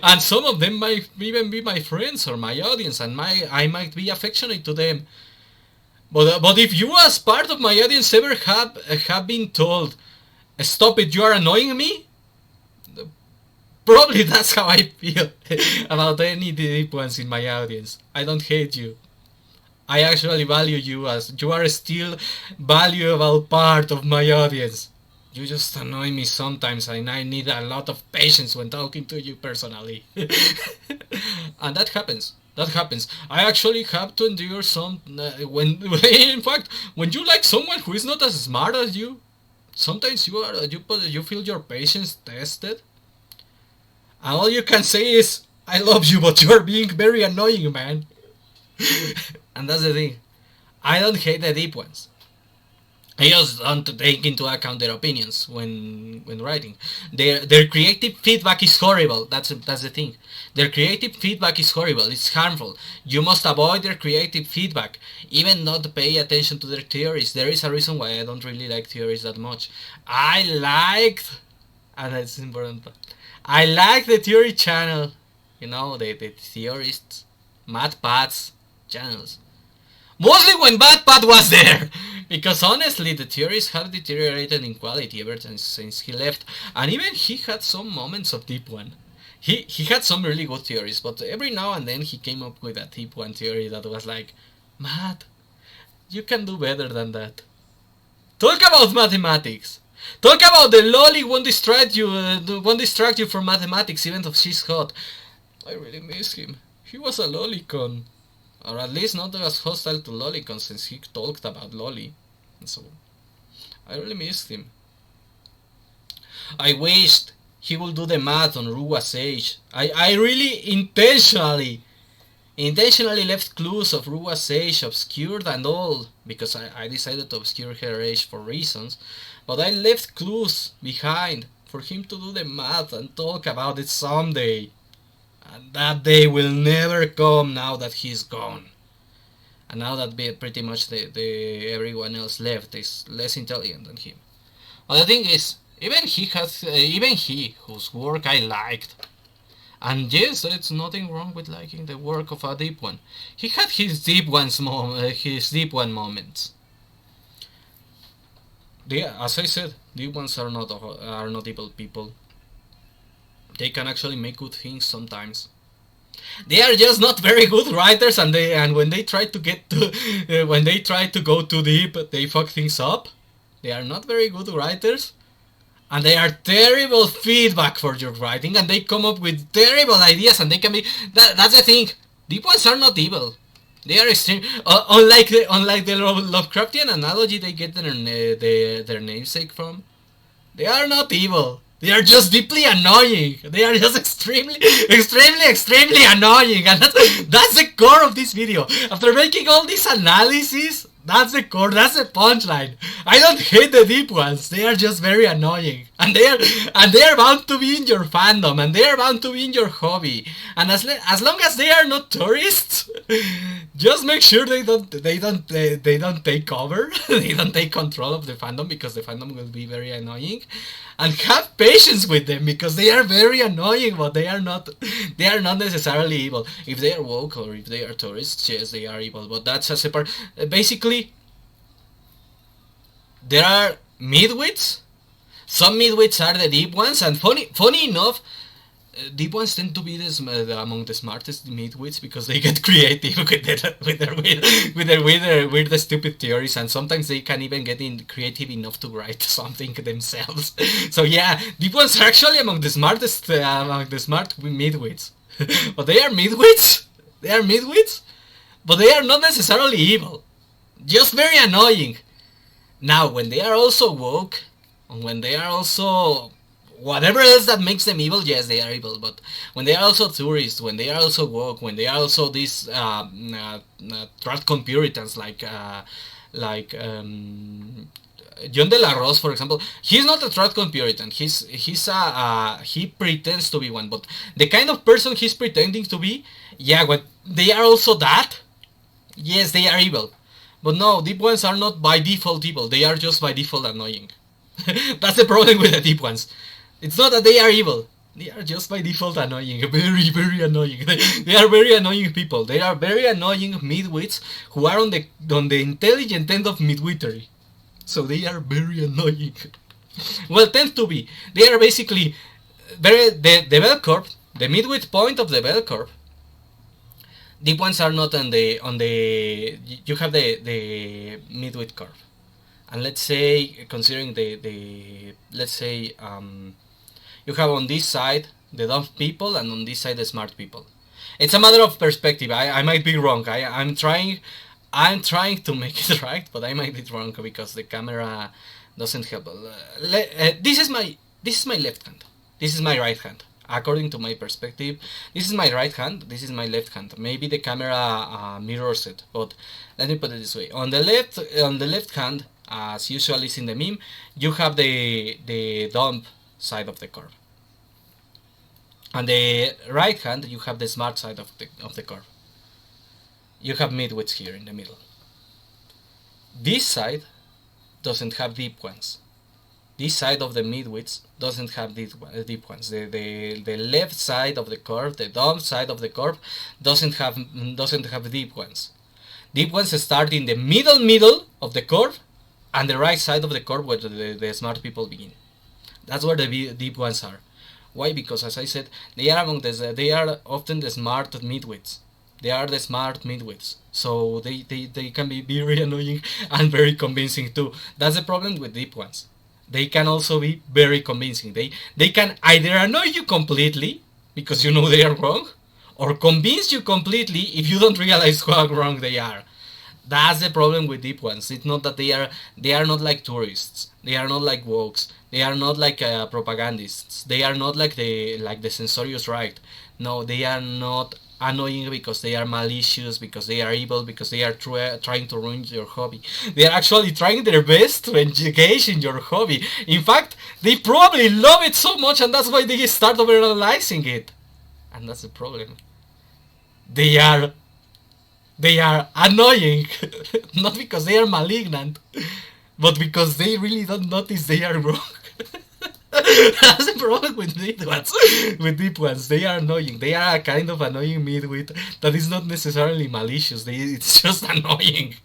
And some of them might even be my friends or my audience, and I might be affectionate to them. But if you as part of my audience ever have been told, stop it, you are annoying me, probably that's how I feel about any deep ones in my audience. I don't hate you. I actually value you as you are still valuable part of my audience. You just annoy me sometimes, and I need a lot of patience when talking to you personally. And that happens. That happens. I actually have to endure some when, in fact, when you like someone who is not as smart as you, sometimes you feel your patience tested, and all you can say is, "I love you, but you are being very annoying, man." And that's the thing. I don't hate the deep ones. I just don't take into account their opinions when writing. Their creative feedback is horrible. That's the thing. Their creative feedback is horrible. It's harmful. You must avoid their creative feedback. Even not pay attention to their theories. There is a reason why I don't really like theories that much. I liked, and it's important. I like the theory channel. You know, the theorists, Mad Pat's channels. Mostly when Bad Pat was there! Because honestly, the theories have deteriorated in quality ever since he left. And even he had some moments of deep one. He had some really good theories, but every now and then he came up with a deep one theory that was like, Matt, you can do better than that. Talk about mathematics! Talk about the lolly won't distract you from mathematics even though she's hot. I really miss him. He was a lolicon. Or at least not as hostile to lolicon since he talked about lolly. So, I really missed him. I wished he would do the math on Ruwa's age. I really intentionally left clues of Ruwa's age obscured and all, because I decided to obscure her age for reasons, but I left clues behind for him to do the math and talk about it someday. And that day will never come now that he's gone. And now that pretty much the everyone else left is less intelligent than him. But the thing is, even he whose work I liked. And yes, it's nothing wrong with liking the work of a deep one. He had his deep one moments. As I said, deep ones are not evil people. They can actually make good things sometimes. They are just not very good writers, and when they try to go too deep, they fuck things up. They are not very good writers, and they are terrible feedback for your writing, and they come up with terrible ideas, and they can be. That's the thing. Deep ones are not evil. They are extreme. Unlike the Lovecraftian analogy they get their namesake from. They are not evil. They are just deeply annoying. They are just extremely annoying. And that's the core of this video. After making all this analysis, that's the core, that's the punchline. I don't hate the deep ones. They are just very annoying. And they are bound to be in your fandom, and they are bound to be in your hobby. And as long as they are not tourists, just make sure they don't take cover. They don't take control of the fandom, because the fandom will be very annoying. And have patience with them, because they are very annoying, but they are not necessarily evil. If they are woke or if they are tourists, yes, they are evil, but that's a separate. Basically, there are midwits. Some midwits are the deep ones, and funny enough, deep ones tend to be among the smartest midwits, because they get creative with their weird stupid theories, and sometimes they can even get creative enough to write something themselves. So yeah, deep ones are actually among the smart midwits. But they are midwits. They are midwits, but they are not necessarily evil. Just very annoying. Now, when they are also woke, and when they are also whatever else that makes them evil, yes, they are evil. But when they are also tourists, when they are also woke, when they are also these Tradcon Puritans, like John de la Rose, for example, he's not a Tradcon Puritan. He pretends to be one, but the kind of person he's pretending to be, yeah, when they are also that, yes, they are evil. But no, deep ones are not by default evil. They are just by default annoying. That's the problem with the deep ones. It's not that they are evil. They are just by default annoying. Very, very annoying. They are very annoying people. They are very annoying midwits who are on the intelligent end of midwittery. So they are very annoying. Well, tend to be. They are basically the bell curve, the midwit point of the bell curve. Deep ones are not on the you have the midwit curve. And let's say, considering the let's say you have on this side the dumb people and on this side the smart people. It's a matter of perspective. I might be wrong. I'm trying to make it right, but I might be wrong because the camera doesn't help. This is my left hand. This is my right hand. According to my perspective, this is my right hand. This is my left hand. Maybe the camera mirrors it, but let me put it this way: on the left hand, as usual is in the meme, you have the dump side of the curve. On the right hand, you have the smart side of the curve. You have midwits here in the middle. This side doesn't have deep ones. This side of the midwits doesn't have deep ones. The left side of the curve, the dump side of the curve, doesn't have deep ones. Deep ones start in the middle of the curve, and the right side of the curve where the smart people begin. That's where the deep ones are. Why? Because as I said, they are often the smart midwits. They are the smart midwits. So they can be very annoying and very convincing too. That's the problem with deep ones. They can also be very convincing. They can either annoy you completely because you know they are wrong, or convince you completely if you don't realize how wrong they are. That's the problem with deep ones. It's not that they are not like tourists. They are not like wokes. They are not like propagandists. They are not like the censorious right. No, they are not annoying because they are malicious, because they are evil, because they are trying to ruin your hobby. They are actually trying their best to engage in your hobby. In fact, they probably love it so much, and that's why they start overanalyzing it. And that's the problem. They are annoying, not because they are malignant, but because they really don't notice they are wrong. That's the problem with deep ones. With deep ones, they are annoying. They are a kind of annoying midwit that is not necessarily malicious. It's just annoying.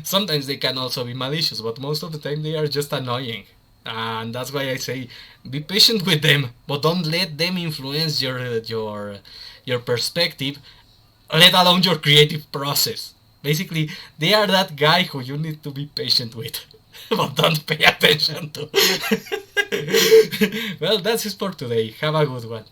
Sometimes they can also be malicious, but most of the time they are just annoying. And that's why I say, be patient with them, but don't let them influence your perspective, let alone your creative process. Basically, they are that guy who you need to be patient with, but don't pay attention to. Well, that's it for today. Have a good one.